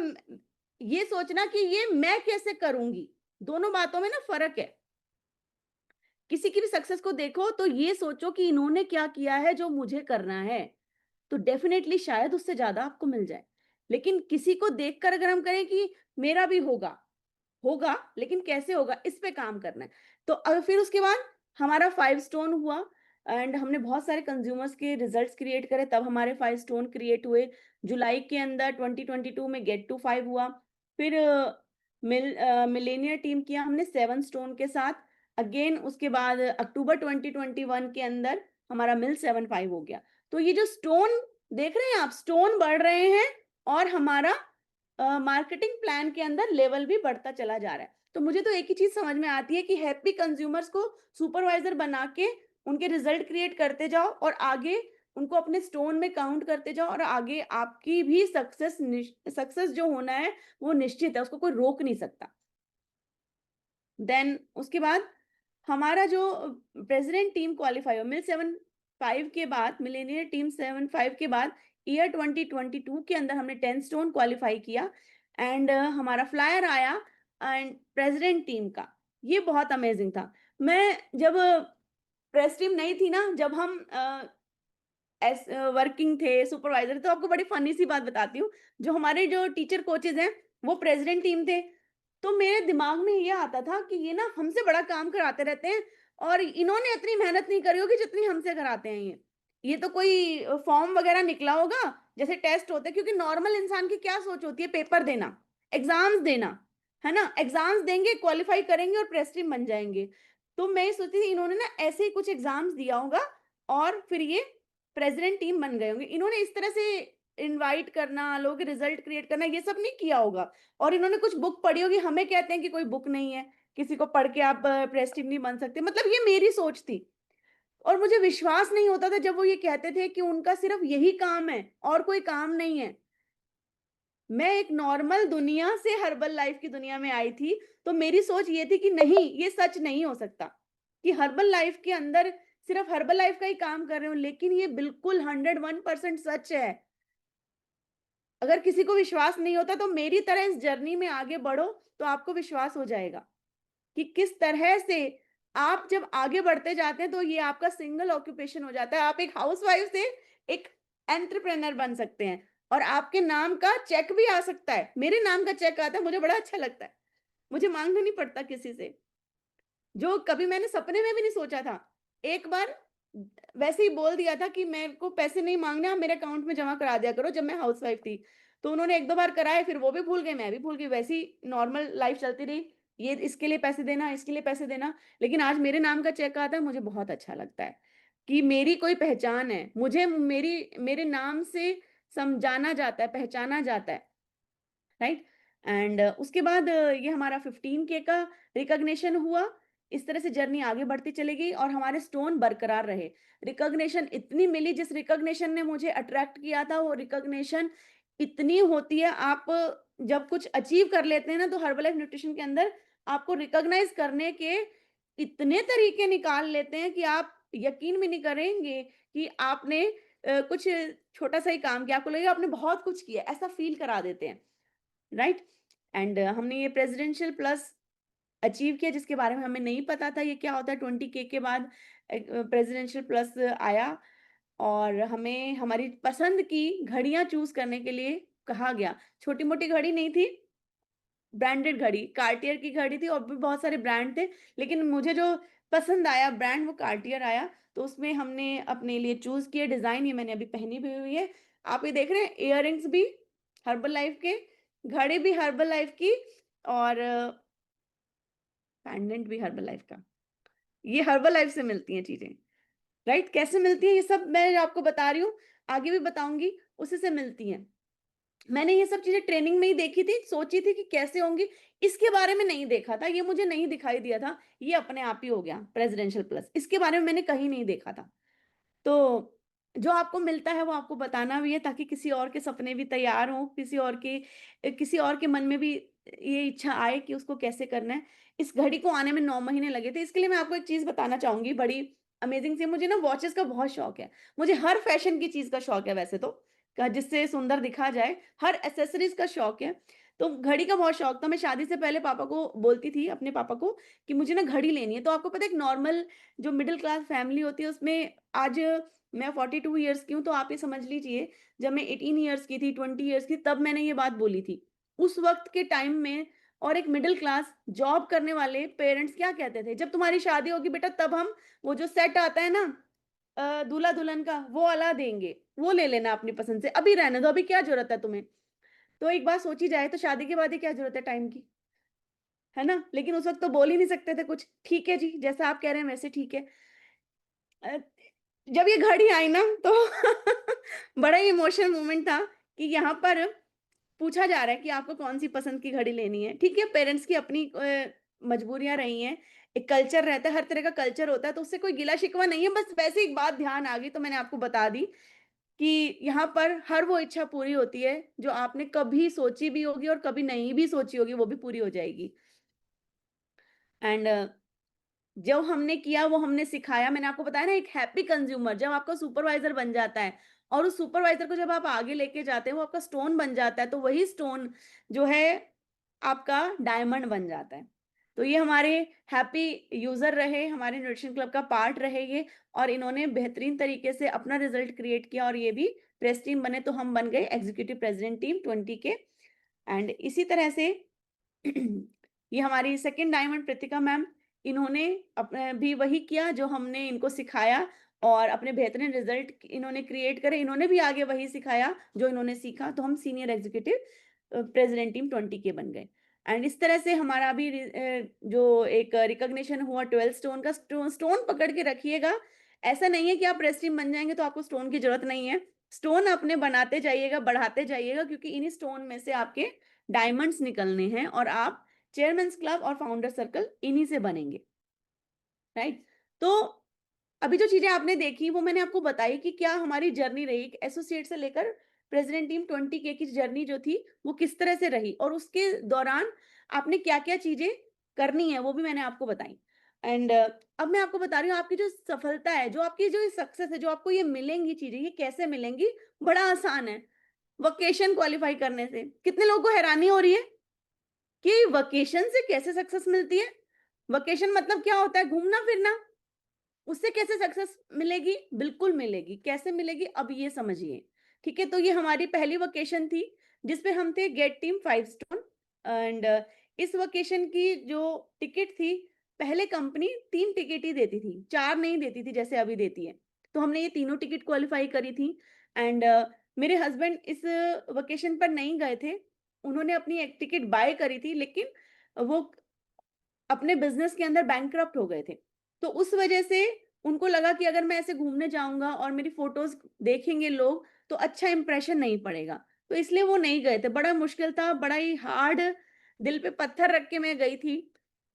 ये सोचना कि ये मैं कैसे करूंगी। दोनों बातों में ना फर्क है। किसी की भी सक्सेस को देखो तो ये सोचो कि इन्होंने क्या किया है जो मुझे करना है, तो डेफिनेटली शायद उससे ज्यादा आपको मिल जाए। लेकिन किसी को देखकर अगर हम करें कि मेरा भी होगा, होगा लेकिन कैसे होगा, इस पे काम करना है। तो फिर उसके बाद हमारा 5 स्टोन हुआ। एंड हमने बहुत सारे कंज्यूमर्स के रिजल्ट्स क्रिएट करे, तब हमारे 5 स्टोन क्रिएट हुए। जुलाई के अंदर 2022 में गेट टू 5 हुआ। फिर मिलेनियर टीम किया हमने 7 स्टोन के साथ। अगेन उसके बाद अक्टूबर 2021 के अंदर हमारा मिल 7-5 हो गया। तो ये जो स्टोन देख रहे हैं आप, स्टोन बढ़ रहे हैं और हमारा मार्केटिंग प्लान के अंदर लेवल भी बढ़ता चला जा रहा है। तो मुझे तो एक ही चीज समझ में आती है कि हैप्पी कंज्यूमर्स को सुपरवाइजर बना के उनके रिजल्ट क्रिएट करते जाओ और आगे उनको अपने स्टोन में काउंट करते जाओ, और आगे आपकी भी सक्सेस जो होना है वो निश्चित है, उसको कोई रोक नहीं सकता। देन उसके बाद हमारा जो प्रेसिडेंट टीम क्वालिफाई हो, मिल 7-5 के बाद, मिलेनियर टीम 7-5 के बाद ईयर 2022 के अंदर हमने 10 स्टोन क्वालिफाई किया। एंड हमारा फ्लायर आया एंड प्रेसिडेंट टीम का। ये बहुत अमेजिंग था। मैं जब प्रेस टीम नहीं थी ना, जब हम वर्किंग थे, सुपरवाइजर, तो आपको बड़ी फनी सी बात बताती हूँ। जो हमारे जो टीचर कोचेज हैं वो प्रेसिडेंट टीम थे। तो मेरे दिमाग में ये आता था कि ये ना हमसे बड़ा काम कराते रहते हैं और इन्होंने इतनी मेहनत नहीं करी होगी जितनी हमसे कराते हैं ये तो कोई फॉर्म वगैरह निकला होगा, जैसे टेस्ट होते हैं। क्योंकि नॉर्मल इंसान की क्या सोच होती है? पेपर देना, एग्जाम्स देना, है ना? एग्जाम्स देंगे, क्वालिफाई करेंगे और प्रेस टीम बन जाएंगे। तो मैं ये सोचती थी इन्होंने ना ऐसे ही कुछ एग्जाम्स दिया होगा और फिर ये प्रेसिडेंट टीम बन गए होंगे। इन्होंने इस तरह से इनवाइट करना, लोगों के रिजल्ट क्रिएट करना, ये सब नहीं किया होगा। और इन्होंने कुछ बुक पढ़ी होगी, हमें कहते हैं कि कोई बुक नहीं है, किसी को पढ़ के आप प्रेस टीम नहीं बन सकते। मतलब ये मेरी सोच थी। और मुझे विश्वास नहीं होता था जब वो ये कहते थे कि उनका सिर्फ यही काम है और कोई काम नहीं है। मैं एक नॉर्मल दुनिया से हर्बल लाइफ की दुनिया में आई थी, तो मेरी सोच ये थी कि नहीं, ये सच नहीं हो सकता कि हर्बल लाइफ के अंदर सिर्फ हर्बल लाइफ का ही काम कर रहे हो, लेकिन ये बिल्कुल 101% सच है। अगर किसी को विश्वास नहीं होता तो मेरी तरह इस जर्नी में आगे बढ़ो, तो आपको विश्वास हो जाएगा कि किस तरह से आप जब आगे बढ़ते जाते हैं तो ये आपका सिंगल ऑक्यूपेशन हो जाता है। आप एक हाउसवाइफ से एक एंटरप्रेन्योर बन सकते हैं और आपके नाम का चेक भी आ सकता है। मेरे नाम का चेक आता है, मुझे बड़ा अच्छा लगता है। मुझे माँगना नहीं पड़ता किसी से, जो कभी मैंने सपने में भी नहीं सोचा था। एक बार वैसे ही बोल दिया था कि मेरे को पैसे नहीं माँगने, आप मेरे अकाउंट में जमा करा दिया करो, जब मैं हाउसवाइफ थी। तो उन्होंने 1-2 बार कराए, फिर वो भी भूल गए, मैं भी भूल गई। वैसे ही नॉर्मल लाइफ़ चलती रही। ये इसके लिए पैसे देना, इसके लिए पैसे देना। लेकिन आज मेरे नाम का चेक आता है, मुझे बहुत अच्छा लगता है कि मेरी कोई पहचान है। मुझे मेरे नाम से जाना जाता है, पहचाना जाता है। राइट। एंड उसके बाद ये हमारा 15 के का रिकॉग्निशन हुआ। इस तरह से जर्नी आगे बढ़ती चली गई और हमारे स्टोन बरकरार रहे। रिकॉग्निशन इतनी मिली, जिस रिकॉग्निशन ने मुझे अट्रैक्ट किया था, वो रिकॉग्निशन इतनी होती है। आप जब कुछ अचीव कर लेते हैं ना, तो हर्बलाइफ न्यूट्रिशन के अंदर आपको रिकॉग्नाइज करने के इतने तरीके निकाल लेते हैं कि आप यकीन भी नहीं करेंगे कि आपने कुछ छोटा सा ही काम किया, आपको लगेगा आपने बहुत कुछ किया, ऐसा फील करा देते हैं। राइट। एंड हमने ये प्रेसिडेंशियल प्लस अचीव किया, जिसके बारे में हमें नहीं पता था ये क्या होता है। 20K के बाद प्रेसिडेंशियल प्लस आया और हमें हमारी पसंद की घड़ियां चूज करने के लिए कहा गया। छोटी मोटी घड़ी नहीं थी, ब्रांडेड घड़ी, कार्टियर की घड़ी थी और भी बहुत सारे ब्रांड थे, लेकिन मुझे जो पसंद आया ब्रांड, वो कार्टियर आया। तो उसमें हमने अपने लिए चूज किया डिजाइन। ये मैंने अभी पहनी भी हुई है, आप ये देख रहे हैं। इयररिंग्स भी हर्बल लाइफ के, घड़ी भी हर्बल लाइफ की और पेंडेंट भी हर्बल लाइफ का। ये हर्बल लाइफ से मिलती हैं चीजें। राइट। कैसे मिलती है ये सब मैं आपको बता रही हूँ, आगे भी बताऊंगी, उसी से मिलती हैं। मैंने ये सब चीज़ें ट्रेनिंग में ही देखी थी, सोची थी कि कैसे होंगी, इसके बारे में नहीं देखा था, ये मुझे नहीं दिखाई दिया था, ये अपने आप ही हो गया प्रेसिडेंशियल प्लस, इसके बारे में मैंने कहीं नहीं देखा था। तो जो आपको मिलता है वो आपको बताना भी है, ताकि किसी और के सपने भी तैयार हों, किसी और के मन में भी ये इच्छा आए कि उसको कैसे करना है। इस घड़ी को आने में 9 महीने लगे थे, इसके लिए मैं आपको एक चीज़ बताना चाहूँगी बड़ी अमेज़िंग सी। मुझे ना वॉचेस का बहुत शौक है, मुझे हर फैशन की चीज़ का शौक है वैसे तो, क जिससे सुंदर दिखा जाए, हर एक्सेसरीज़ का शौक है। तो घड़ी का बहुत शौक था, मैं शादी से पहले पापा को बोलती थी, अपने पापा को, कि मुझे ना घड़ी लेनी है। तो आपको पता है, एक नॉर्मल जो मिडल क्लास फैमिली होती है उसमें आज मैं 42 इयर्स की हूँ, तो आप ये समझ लीजिए, जब मैं 18 इयर्स की थी, 20 इयर्स की, तब मैंने ये बात बोली थी। उस वक़्त के टाइम में और एक मिडल क्लास जॉब करने वाले पेरेंट्स क्या कहते थे, "जब तुम्हारी शादी होगी बेटा, तब हम वो जो सेट आता है ना दूल्हा-दुल्हन का, वो वाला देंगे, वो ले लेना अपनी पसंद से, अभी रहने दो, अभी क्या ज़रूरत है तुम्हें?" तो एक बात सोची जाए तो शादी के बाद ही क्या ज़रूरत है टाइम की, है ना? लेकिन उस वक़्त तो बोल ही नहीं सकते थे कुछ। ठीक है जी, जैसा आप कह रहे हैं वैसे ठीक है। अ, जब ये घड़ी आई ना, तो बड़ा ही इमोशनल मोमेंट था कि यहाँ पर पूछा जा रहा है कि आपको कौन-सी पसंद की घड़ी लेनी है। ठीक है, पेरेंट्स की अपनी मजबूरियाँ रही हैं, एक कल्चर रहता है, हर तरह का कल्चर होता है, तो उससे कोई गिला-शिकवा नहीं है, बस वैसे एक बात ध्यान आ गई तो मैंने आपको बता दी कि यहाँ पर हर वो इच्छा पूरी होती है, जो आपने कभी सोची भी होगी और कभी नहीं भी सोची होगी, वो भी पूरी हो जाएगी। एंड जो हमने किया वो हमने सिखाया। मैंने आपको बताया ना, एक हैप्पी कंज्यूमर जब आपका सुपरवाइजर बन जाता है और उस सुपरवाइजर को जब आप आगे लेके जाते हैं, वो आपका स्टोन बन जाता है, तो वही स्टोन जो है आपका डायमंड बन जाता है। तो ये हमारे हैप्पी यूजर रहे, हमारे न्यूट्रिशन क्लब का पार्ट रहे ये, और इन्होंने बेहतरीन तरीके से अपना रिजल्ट क्रिएट किया और ये भी प्रेस टीम बने, तो हम बन गए एग्जीक्यूटिव प्रेसिडेंट टीम 20 के। एंड इसी तरह से ये हमारी सेकंड डायमंड कृतिका मैम, इन्होंने भी वही किया जो हमने इनको सिखाया और अपने बेहतरीन रिजल्ट इन्होंने क्रिएट करे। इन्होंने भी आगे वही सिखाया जो इन्होंने सीखा, तो हम सीनियर एग्जीक्यूटिव प्रेसिडेंट टीम 20 के बन गए। एंड इस तरह से हमारा भी जो एक रिकॉग्निशन हुआ 12 स्टोन का, स्टोन पकड़ के रखिएगा। ऐसा नहीं है कि आप प्रेस टीम बन जाएँगे तो आपको स्टोन की ज़रूरत नहीं है। स्टोन अपने बनाते जाइएगा, बढ़ाते जाइएगा क्योंकि इन्हीं स्टोन में से आपके डायमंड्स निकलने हैं और आप चेयरमैन्स क्लब और फाउंडर सर्कल इन्हीं से बनेंगे, राइट? तो अभी जो चीज़ें आपने देखी वो मैंने आपको बताई कि क्या हमारी जर्नी रही, एक एसोसिएट से लेकर प्रेज़िडेंट टीम 20 के की जर्नी जो थी, वो किस तरह से रही और उसके दौरान आपने क्या-क्या चीज़ें करनी है, वो भी मैंने आपको बताई। एंड अब मैं आपको बता रही हूँ आपकी जो सफलता है, जो आपकी जो सक्सेस है, जो आपको ये मिलेंगी चीज़ें, ये कैसे मिलेंगी? बड़ा आसान है, वोकेशन क्वालीफाई करने से। कितने लोगों को हैरानी हो रही है कि वोकेशन से कैसे सक्सेस मिलती है? वोकेशन मतलब क्या होता है? घूमना-फिरना। उससे कैसे सक्सेस मिलेगी? बिल्कुल मिलेगी। कैसे मिलेगी? अब ये समझिए। ठीक है? तो ये हमारी पहली वोकेशन थी, जिसपे हम थे गेट टीम 5 स्टोन एंड इस वोकेशन की जो टिकट थी, पहले कंपनी 3 टिकट ही देती थी, 4 नहीं देती थी जैसे अभी देती है। तो हमने ये तीनों टिकट क्वालीफाई करी थी एंड मेरे हस्बैंड इस वोकेशन पर नहीं गए थे। उन्होंने अपनी एक टिकट बाय करी थी लेकिन वो अपने बिज़नेस के अंदर बैंकरप्ट हो गए थे। तो उस वजह से उनको लगा कि अगर मैं ऐसे घूमने जाऊँगा और मेरी फ़ोटोज़ देखेंगे लोग, तो अच्छा इंप्रेशन नहीं पड़ेगा। तो इसलिए वो नहीं गए थे। बड़ा मुश्किल था, बड़ा ही हार्ड दिल पे पत्थर रख के मैं गई थी।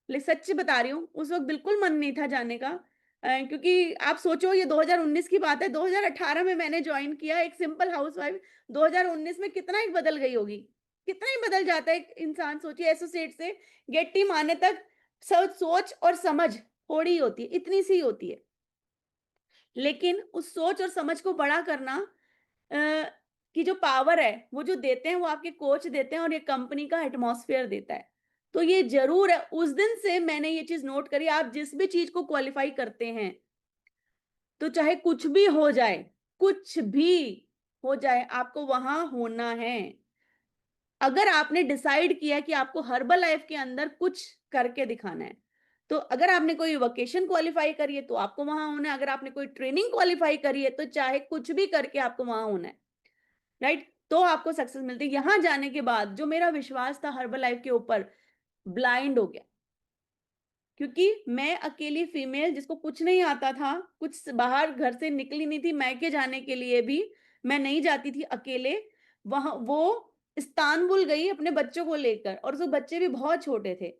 सच्ची बता रही हूँ, उस वक़्त बिल्कुल मन नहीं था जाने का क्योंकि आप सोचो ये 2019 की बात है, 2018 में मैंने जॉइन किया एक सिंपल हाउसवाइफ, 2019 में कितना ही बदल गई होगी। कितना ही बदल जाता है एक इंसान सोचिए एसोसिएट से गेट टीम आने तक सोच और समझ थोड़ी ही होती है, इतनी सी होती है। लेकिन उस सोच और समझ को बड़ा करना अ, की जो पावर है, वो जो देते हैं वो आपके कोच देते हैं और ये कंपनी का एटमॉस्फेयर देता है। तो ये ज़रूर है, उस दिन से मैंने ये चीज़ नोट करी आप जिस भी चीज़ को क्वालीफाई करते हैं, तो चाहे कुछ भी हो जाए, आपको वहाँ होना है। अगर आपने डिसाइड किया है कि आपको हर्बल लाइफ के अंदर कुछ करके दिखाना है, तो अगर आपने कोई वोकेशन क्वालीफाई करी है, तो आपको वहाँ होना है। अगर आपने कोई ट्रेनिंग क्वालीफाई करी है, तो चाहे कुछ भी करके आपको वहाँ होना है, राइट? तो आपको सक्सेस मिलती है। यहाँ जाने के बाद जो मेरा विश्वास था हर्बल लाइफ के ऊपर, ब्लाइंड हो गया। क्योंकि मैं अकेली फीमेल जिसको कुछ नहीं आता था, कुछ बाहर घर से निकली नहीं थी, मायके जाने के लिए भी मैं नहीं जाती थी अकेले। वहाँ वो इस्तांबुल गई अपने बच्चों को लेकर और उसके बच्चे भी बहुत छोटे थे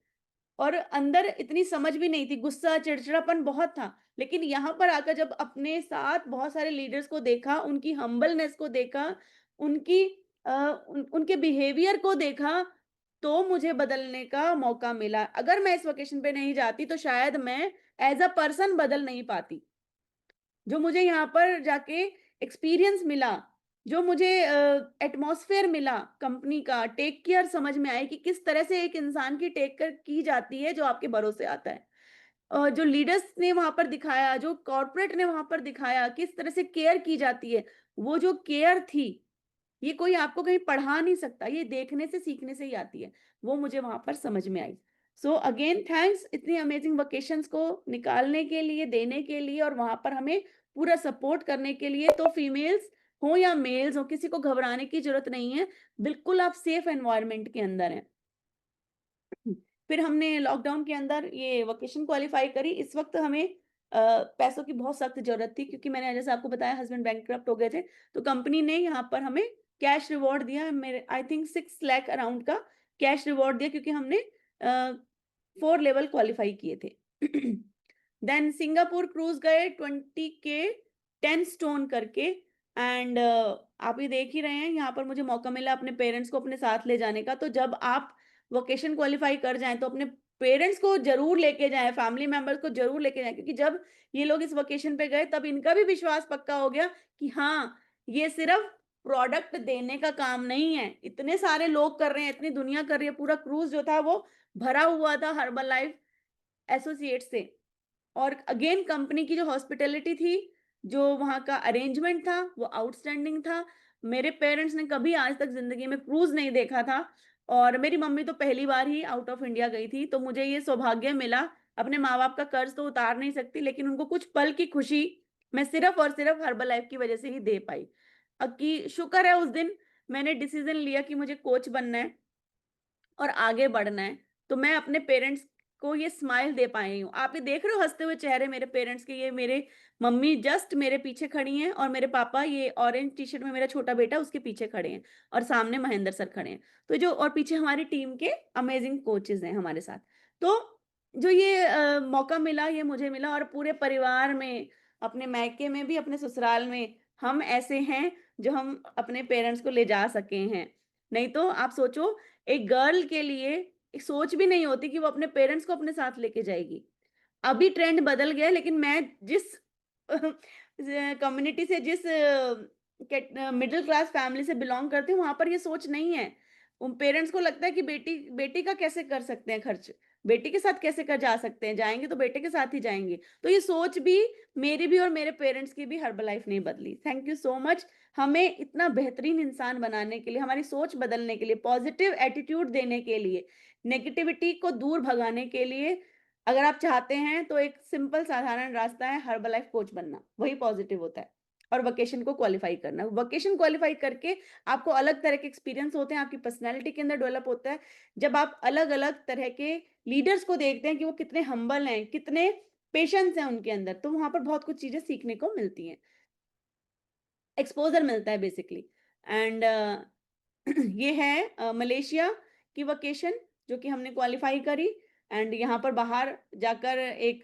और अंदर इतनी समझ भी नहीं थी, गुस्सा, चिड़चिड़ापन बहुत था। लेकिन यहाँ पर आकर जब अपने साथ बहुत सारे लीडर्स को देखा, उनकी हम्बलनेस को देखा, उनकी उनके बिहेवियर को देखा, तो मुझे बदलने का मौका मिला। अगर मैं इस वेकेशन पे नहीं जाती तो शायद मैं एज़ अ पर्सन बदल नहीं पाती। जो मुझे यहाँ पर जाके एक्सपीरियंस मिला, जो मुझे एटमॉस्फेयर मिला कंपनी का, टेक केयर समझ में आई कि किस तरह से एक इंसान की टेक केयर की जाती है जो आपके भरोसे आता है। जो लीडर्स ने वहाँ पर दिखाया, जो कॉर्पोरेट ने वहाँ पर दिखाया, किस तरह से केयर की जाती है, वो जो केयर थी ये कोई आपको कहीं पढ़ा नहीं सकता, ये देखने से सीखने से ही आती है। वो मुझे वहाँ पर समझ में आई। सो अगेन थैंक्स इतनी अमेजिंग वेकेशंस को निकालने के लिए, देने के लिए और वहाँ पर हमें पूरा सपोर्ट करने के लिए। तो फीमेल्स हो या मेल्स हो, किसी को घबराने की ज़रूरत नहीं है। बिल्कुल आप सेफ एनवायरनमेंट के अंदर हैं। फिर हमने लॉकडाउन के अंदर ये वेकेशन क्वालीफाई करी। इस वक़्त हमें पैसों की बहुत सख्त ज़रूरत थी क्योंकि मैंने जैसे आपको बताया हस्बैंड बैंकरप्ट हो गए थे। तो कंपनी ने यहाँ पर हमें कैश रिवॉर्ड दिया। मेरे आई थिंक 6 लाख अराउंड का कैश रिवॉर्ड दिया क्योंकि हमने 4 लेवल क्वालीफाई किए थे। देन सिंगापुर क्रूज़ गए 20 के 10 स्टोन करके एंड आप ये देख ही रहे हैं यहाँ पर मुझे मौका मिला अपने पेरेंट्स को अपने साथ ले जाने का। तो जब आप वोकेशन क्वालीफाई कर जाएँ तो अपने पेरेंट्स को ज़रूर लेके जाएँ, फैमिली मेंबर्स को ज़रूर लेके जाएँ क्योंकि जब ये लोग इस वोकेशन पे गए तब इनका भी विश्वास पक्का हो गया कि हाँ, ये सिर्फ़ प्रोडक्ट देने का काम नहीं है। इतने सारे लोग कर रहे हैं, इतनी दुनिया कर रही है, पूरा क्रूज़ जो था वो भरा हुआ था हर्बल लाइफ एसोसिएट से। और अगेन कंपनी की जो हॉस्पिटैलिटी थी, जो वहाँ का अरेंजमेंट था, वो आउटस्टैंडिंग था। मेरे पेरेंट्स ने कभी आज तक ज़िंदगी में क्रूज़ नहीं देखा था और मेरी मम्मी तो पहली बार ही आउट ऑफ इंडिया गई थी, तो मुझे ये सौभाग्य मिला। अपने माँ-बाप का कर्ज़ तो उतार नहीं सकती, लेकिन उनको कुछ पल की खुशी मैं सिर्फ़ और सिर्फ़ हर्बल लाइफ़ की वज़ह से ही दे पाई। कि शुक्र है उस दिन मैंने डिसीज़न लिया कि मुझे कोच बनना है और आगे बढ़ना है। तो मैं अपने पेरेंट्स को ये स्माइल दे पाई हूँ। आप ये देख रहे हो हँसते हुए चेहरे मेरे पेरेंट्स के, ये मेरे मम्मी जस्ट मेरे पीछे खड़ी हैं और मेरे पापा ये ऑरेंज टी-शर्ट में मेरा छोटा बेटा उसके पीछे खड़े हैं और सामने महेंद्र सर खड़े हैं। तो जो और पीछे हमारी टीम के अमेजिंग कोचेज़ हैं हमारे साथ। तो जो ये मौका मिला ये मुझे मिला और पूरे परिवार में, अपने मायके में भी, अपने ससुराल में हम ऐसे हैं जो हम अपने पेरेंट्स को ले जा सके हैं। नहीं तो आप सोचो एक गर्ल के लिए एक सोच भी नहीं होती कि वो अपने पेरेंट्स को अपने साथ लेके जाएगी। अभी ट्रेंड बदल गया है लेकिन मैं जिस कम्युनिटी से जिस मिडिल क्लास फैमिली से बिलॉन्ग करती हूँ वहाँ पर ये सोच नहीं है। उन पेरेंट्स को लगता है कि बेटी बेटी का कैसे कर सकते हैं खर्च, बेटी के साथ कैसे कर जा सकते हैं, जाएँगे तो बेटे के साथ ही जाएँगे। तो ये सोच भी मेरी भी और मेरे पेरेंट्स की भी हर्बलाइफ नहीं बदली। थैंक यू सो मच हमें इतना बेहतरीन इंसान बनाने के लिए, हमारी सोच बदलने के लिए, पॉजिटिव एटीट्यूड देने के लिए, नेगेटिविटी को दूर भगाने के लिए अगर आप चाहते हैं तो एक सिंपल साधारण रास्ता है हर्बलाइफ कोच बनना, वही पॉजिटिव होता है और वोकेशन को क्वालिफाई करना। वोकेशन क्वालिफाई करके आपको अलग तरह के एक्सपीरियंस होते हैं, आपकी पर्सनैलिटी के अंदर डेवलप होता है। जब आप अलग-अलग तरह के लीडर्स को देखते हैं कि वो कितने हम्बल हैं, कितने पेशेंस हैं उनके अंदर, तो वहाँ पर बहुत कुछ चीज़ें सीखने को मिलती हैं। एक्सपोज़र मिलता है बेसिकली एंड ये है मलेशिया की वोकेशन जो कि हमने क्वालिफाई करी एंड यहाँ पर बाहर जाकर एक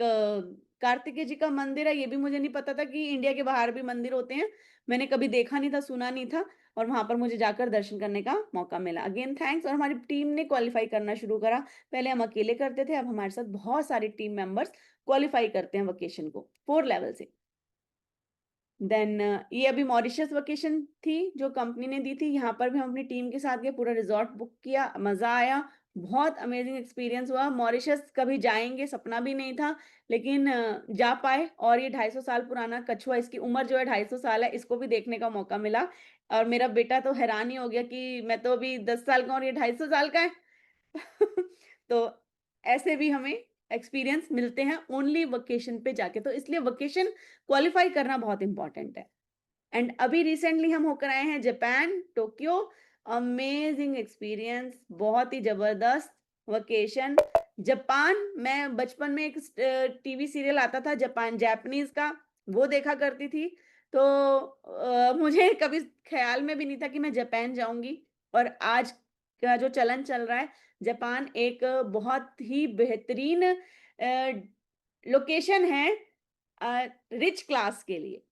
कार्तिकेय जी का मंदिर है, ये भी मुझे नहीं पता था कि इंडिया के बाहर भी मंदिर होते हैं। मैंने कभी देखा नहीं था, सुना नहीं था और वहाँ पर मुझे जाकर दर्शन करने का मौका मिला। अगेन थैंक्स और हमारी टीम ने क्वालिफाई करना शुरू करा। पहले हम अकेले करते थे, अब हमारे साथ बहुत सारे टीम मेंबर्स क्वालिफाई करते हैं वोकेशन को 4 लेवल से। देन ये अभी मॉरिशस वेकेशन थी जो कंपनी ने दी थी। यहाँ पर भी हम अपनी टीम के साथ गए, पूरा रिज़ॉर्ट बुक किया, मज़ा आया। बहुत अमेज़िंग एक्सपीरियंस हुआ। मॉरिशस कभी जाएँगे सपना भी नहीं था, लेकिन जा पाए और ये 250 साल पुराना कछुआ इसकी उम्र जो है 250 साल है, इसको भी देखने का मौका मिला। और मेरा बेटा तो हैरान ही हो गया कि मैं तो अभी 10 साल का हूँ और ये 250 साल का है। तो ऐसे भी हमें एक्सपीरियंस मिलते हैं ओनली वेकेशन पे जाके, तो इसलिए वेकेशन क्वालिफाई करना बहुत इंपॉर्टेंट है। एंड अभी रिसेंटली हम होकर आए हैं जापान, टोक्यो। अमेजिंग एक्सपीरियंस, बहुत ही जबरदस्त वेकेशन। जापान मैं बचपन में एक टीवी सीरियल आता था जापान जापानीज़ का, वो देखा करती थी। तो मुझे कभी ख़्याल में भी नहीं था कि मैं जापान जाऊँगी और आज का जो चलन चल रहा है, जापान एक बहुत ही बेहतरीन लोकेशन है रिच क्लास के लिए।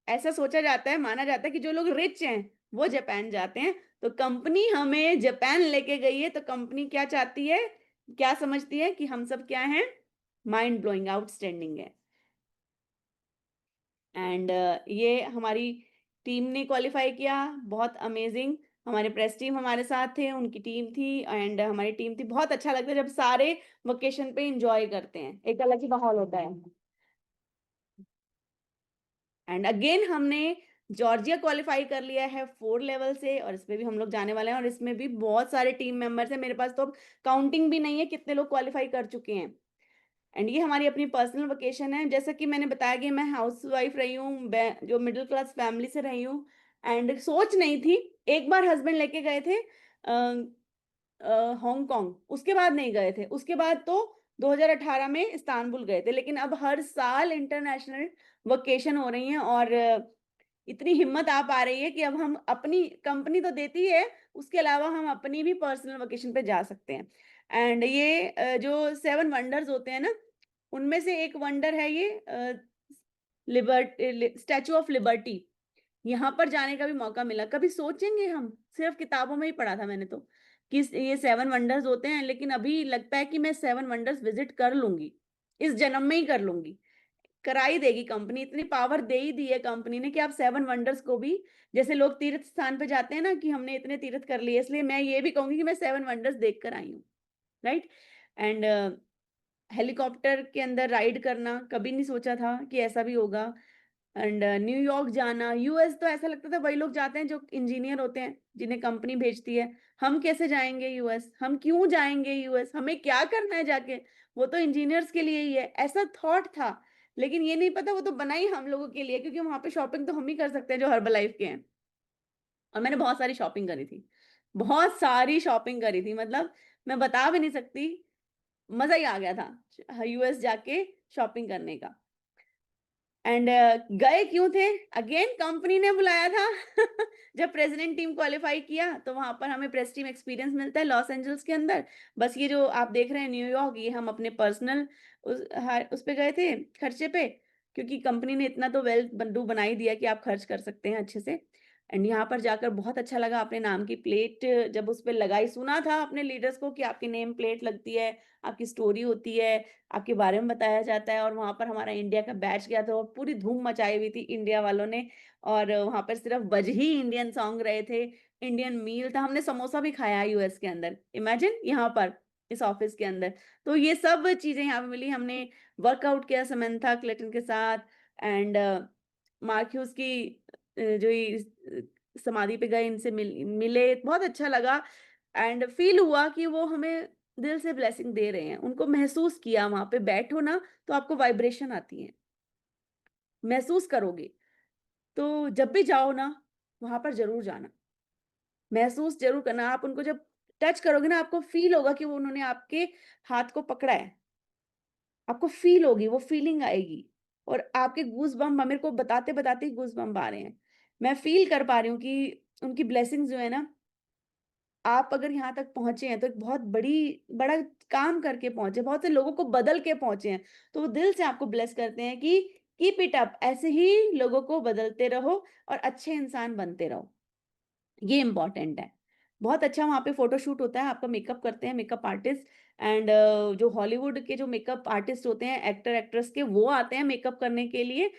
ऐसा सोचा जाता है, माना जाता है कि जो लोग रिच हैं, वो जापान जाते हैं। तो कंपनी हमें जापान लेके गई है, तो कंपनी क्या चाहती है, क्या समझती है कि हम सब क्या हैं, माइंड ब्लोइंग आउटस्टैंडिंग है। एंड ये हमारी टीम ने क्वालिफाई किया, बहुत अमेजिंग। हमारे प्रेस टीम हमारे साथ थे, उनकी टीम थी एंड हमारी टीम थी। बहुत अच्छा लगता है जब सारे वेकेशन पे एन्जॉय करते हैं, एक अलग ही माहौल होता है। एंड अगेन हमने जॉर्जिया क्वालिफाई कर लिया है 4 लेवल से और इसमें भी हम लोग जाने वाले हैं और इसमें भी बहुत सारे टीम मेंबर्स हैं। मेरे पास तो अब काउंटिंग भी नहीं है कितने लोग क्वालिफाई कर चुके हैं। एंड ये हमारी अपनी पर्सनल वेकेशन है। जैसा कि मैंने बताया कि मैं हाउसवाइफ रही हूँ, जो मिडिल क्लास फैमिली से रही हूँ एंड सोच नहीं थी। एक बार हस्बैंड लेके गए थे हांगकांग, उसके बाद नहीं गए थे। उसके बाद तो 2018 में इस्तांबुल गए थे। लेकिन अब हर साल इंटरनेशनल वेकेशन हो रही हैं और इतनी हिम्मत आ पा रही है कि अब हम अपनी कंपनी तो देती है, उसके अलावा हम अपनी भी पर्सनल वेकेशन पे जा सकते हैं। एंड ये जो 7 वंडर्स होते हैं ना, उनमें से एक वंडर है ये स्टैच्यू ऑफ लिबर्टी। यहाँ पर जाने का भी मौका मिला। कभी सोचेंगे हम, सिर्फ़ किताबों में ही पढ़ा था मैंने तो, कि ये 7 वंडर्स होते हैं, लेकिन अभी लगता है कि मैं 7 वंडर्स विज़िट कर लूँगी। इस जन्म में ही कर लूँगी। करा ही देगी कंपनी, इतनी पावर दे ही दी है कंपनी ने कि आप 7 वंडर्स को भी, जैसे लोग तीर्थ स्थान पे जाते हैं ना कि हमने इतने तीर्थ कर लिए, इसलिए मैं ये भी कहूँगी कि मैं 7 वंडर्स देख कर आई हूँ, राइट? एंड हेलीकॉप्टर के अंदर राइड करना, कभी नहीं सोचा था कि ऐसा भी होगा। एंड न्यूयॉर्क जाना, यूएस तो ऐसा लगता था वही लोग जाते हैं जो इंजीनियर होते हैं, जिन्हें कंपनी भेजती है। हम कैसे जाएँगे यूएस? हम क्यों जाएँगे यूएस? हमें क्या करना है जाके? वो तो इंजीनियर्स के लिए ही है, ऐसा थॉट था। लेकिन ये नहीं पता वो तो बना ही हम लोगों के लिए, क्योंकि वहाँ पे शॉपिंग तो हम ही कर सकते हैं जो हर्बलाइफ के हैं। और मैंने बहुत सारी शॉपिंग करी थी। बहुत सारी शॉपिंग करी थी, मतलब मैं बता भी नहीं सकती। मज़ा ही आ गया था यूएस जाके शॉपिंग करने का। एंड गए क्यों थे? अगेन कंपनी ने बुलाया था। जब प्रेज़िडेंट टीम क्वालीफाई किया, तो वहाँ पर हमें प्रेस टीम एक्सपीरियंस मिलता है लॉस एंजेल्स के अंदर। बस ये जो आप देख रहे हैं न्यूयॉर्क, ये हम अपने पर्सनल उस पे गए थे खर्चे पे, क्योंकि कंपनी ने इतना तो वेल बंडू बना ही दिया कि आप खर्च कर सकते हैं अच्छे से। एंड यहाँ पर जाकर बहुत अच्छा लगा, अपने नाम की प्लेट जब उस पे लगाई, सुना था अपने लीडर्स को कि आपकी नेम प्लेट लगती है, आपकी स्टोरी होती है, आपके बारे में बताया जाता है, और वहाँ पर हमारा इंडिया का बैच गया था और पूरी धूम मचाई हुई थी इंडिया वालों ने। और वहाँ पर सिर्फ बज ही इंडियन सॉन्ग रहे थे, इंडियन मील था, हमने समोसा भी खाया है यूएस के अंदर, इमेजिन यहाँ पर इस ऑफिस के अंदर। तो ये सब चीज़ें यहाँ पे मिली, हमने वर्कआउट किया समंथा क्लेटन के साथ। एंड मार्क ह्यूज की जो ये समाधि पे गए, इनसे मिले, बहुत अच्छा लगा। एंड फील हुआ कि वो हमें दिल से ब्लेसिंग दे रहे हैं, उनको महसूस किया, वहाँ पे बैठो ना तो आपको वाइब्रेशन आती है, महसूस करोगे। तो जब भी जाओ ना, वहाँ पर ज़रूर जाना, महसूस ज़रूर करना। आप उनको जब टच करोगे ना, आपको फील होगा कि वो उन्होंने आपके हाथ को पकड़ा है, आपको फील होगी, वो फीलिंग आएगी, और आपके गूज़बम्प मेरे को बताते-बताते ही गूज़बम्प आ रहे हैं। मैं फील कर पा रही हूँ कि उनकी ब्लेसिंग्स जो है ना, आप अगर यहाँ तक पहुँचे हैं, तो एक बहुत बड़ा काम करके पहुँचे, बहुत से लोगों को बदल के पहुँचे हैं। तो वो दिल से आपको ब्लेस करते हैं कि कीप इट अप, ऐसे ही लोगों को बदलते रहो और अच्छे इंसान बनते रहो। ये इम्पोर्टेंट है। बहुत अच्छा वहाँ पे फ़ोटोशूट होता है, आपका मेकअप करते हैं मेकअप आर्टिस्ट। एंड जो हॉलीवुड के जो मेकअप आर्टिस्ट होते हैं, एक्टर एक्ट्रेस के, वो आते हैं मेकअप करने के लिए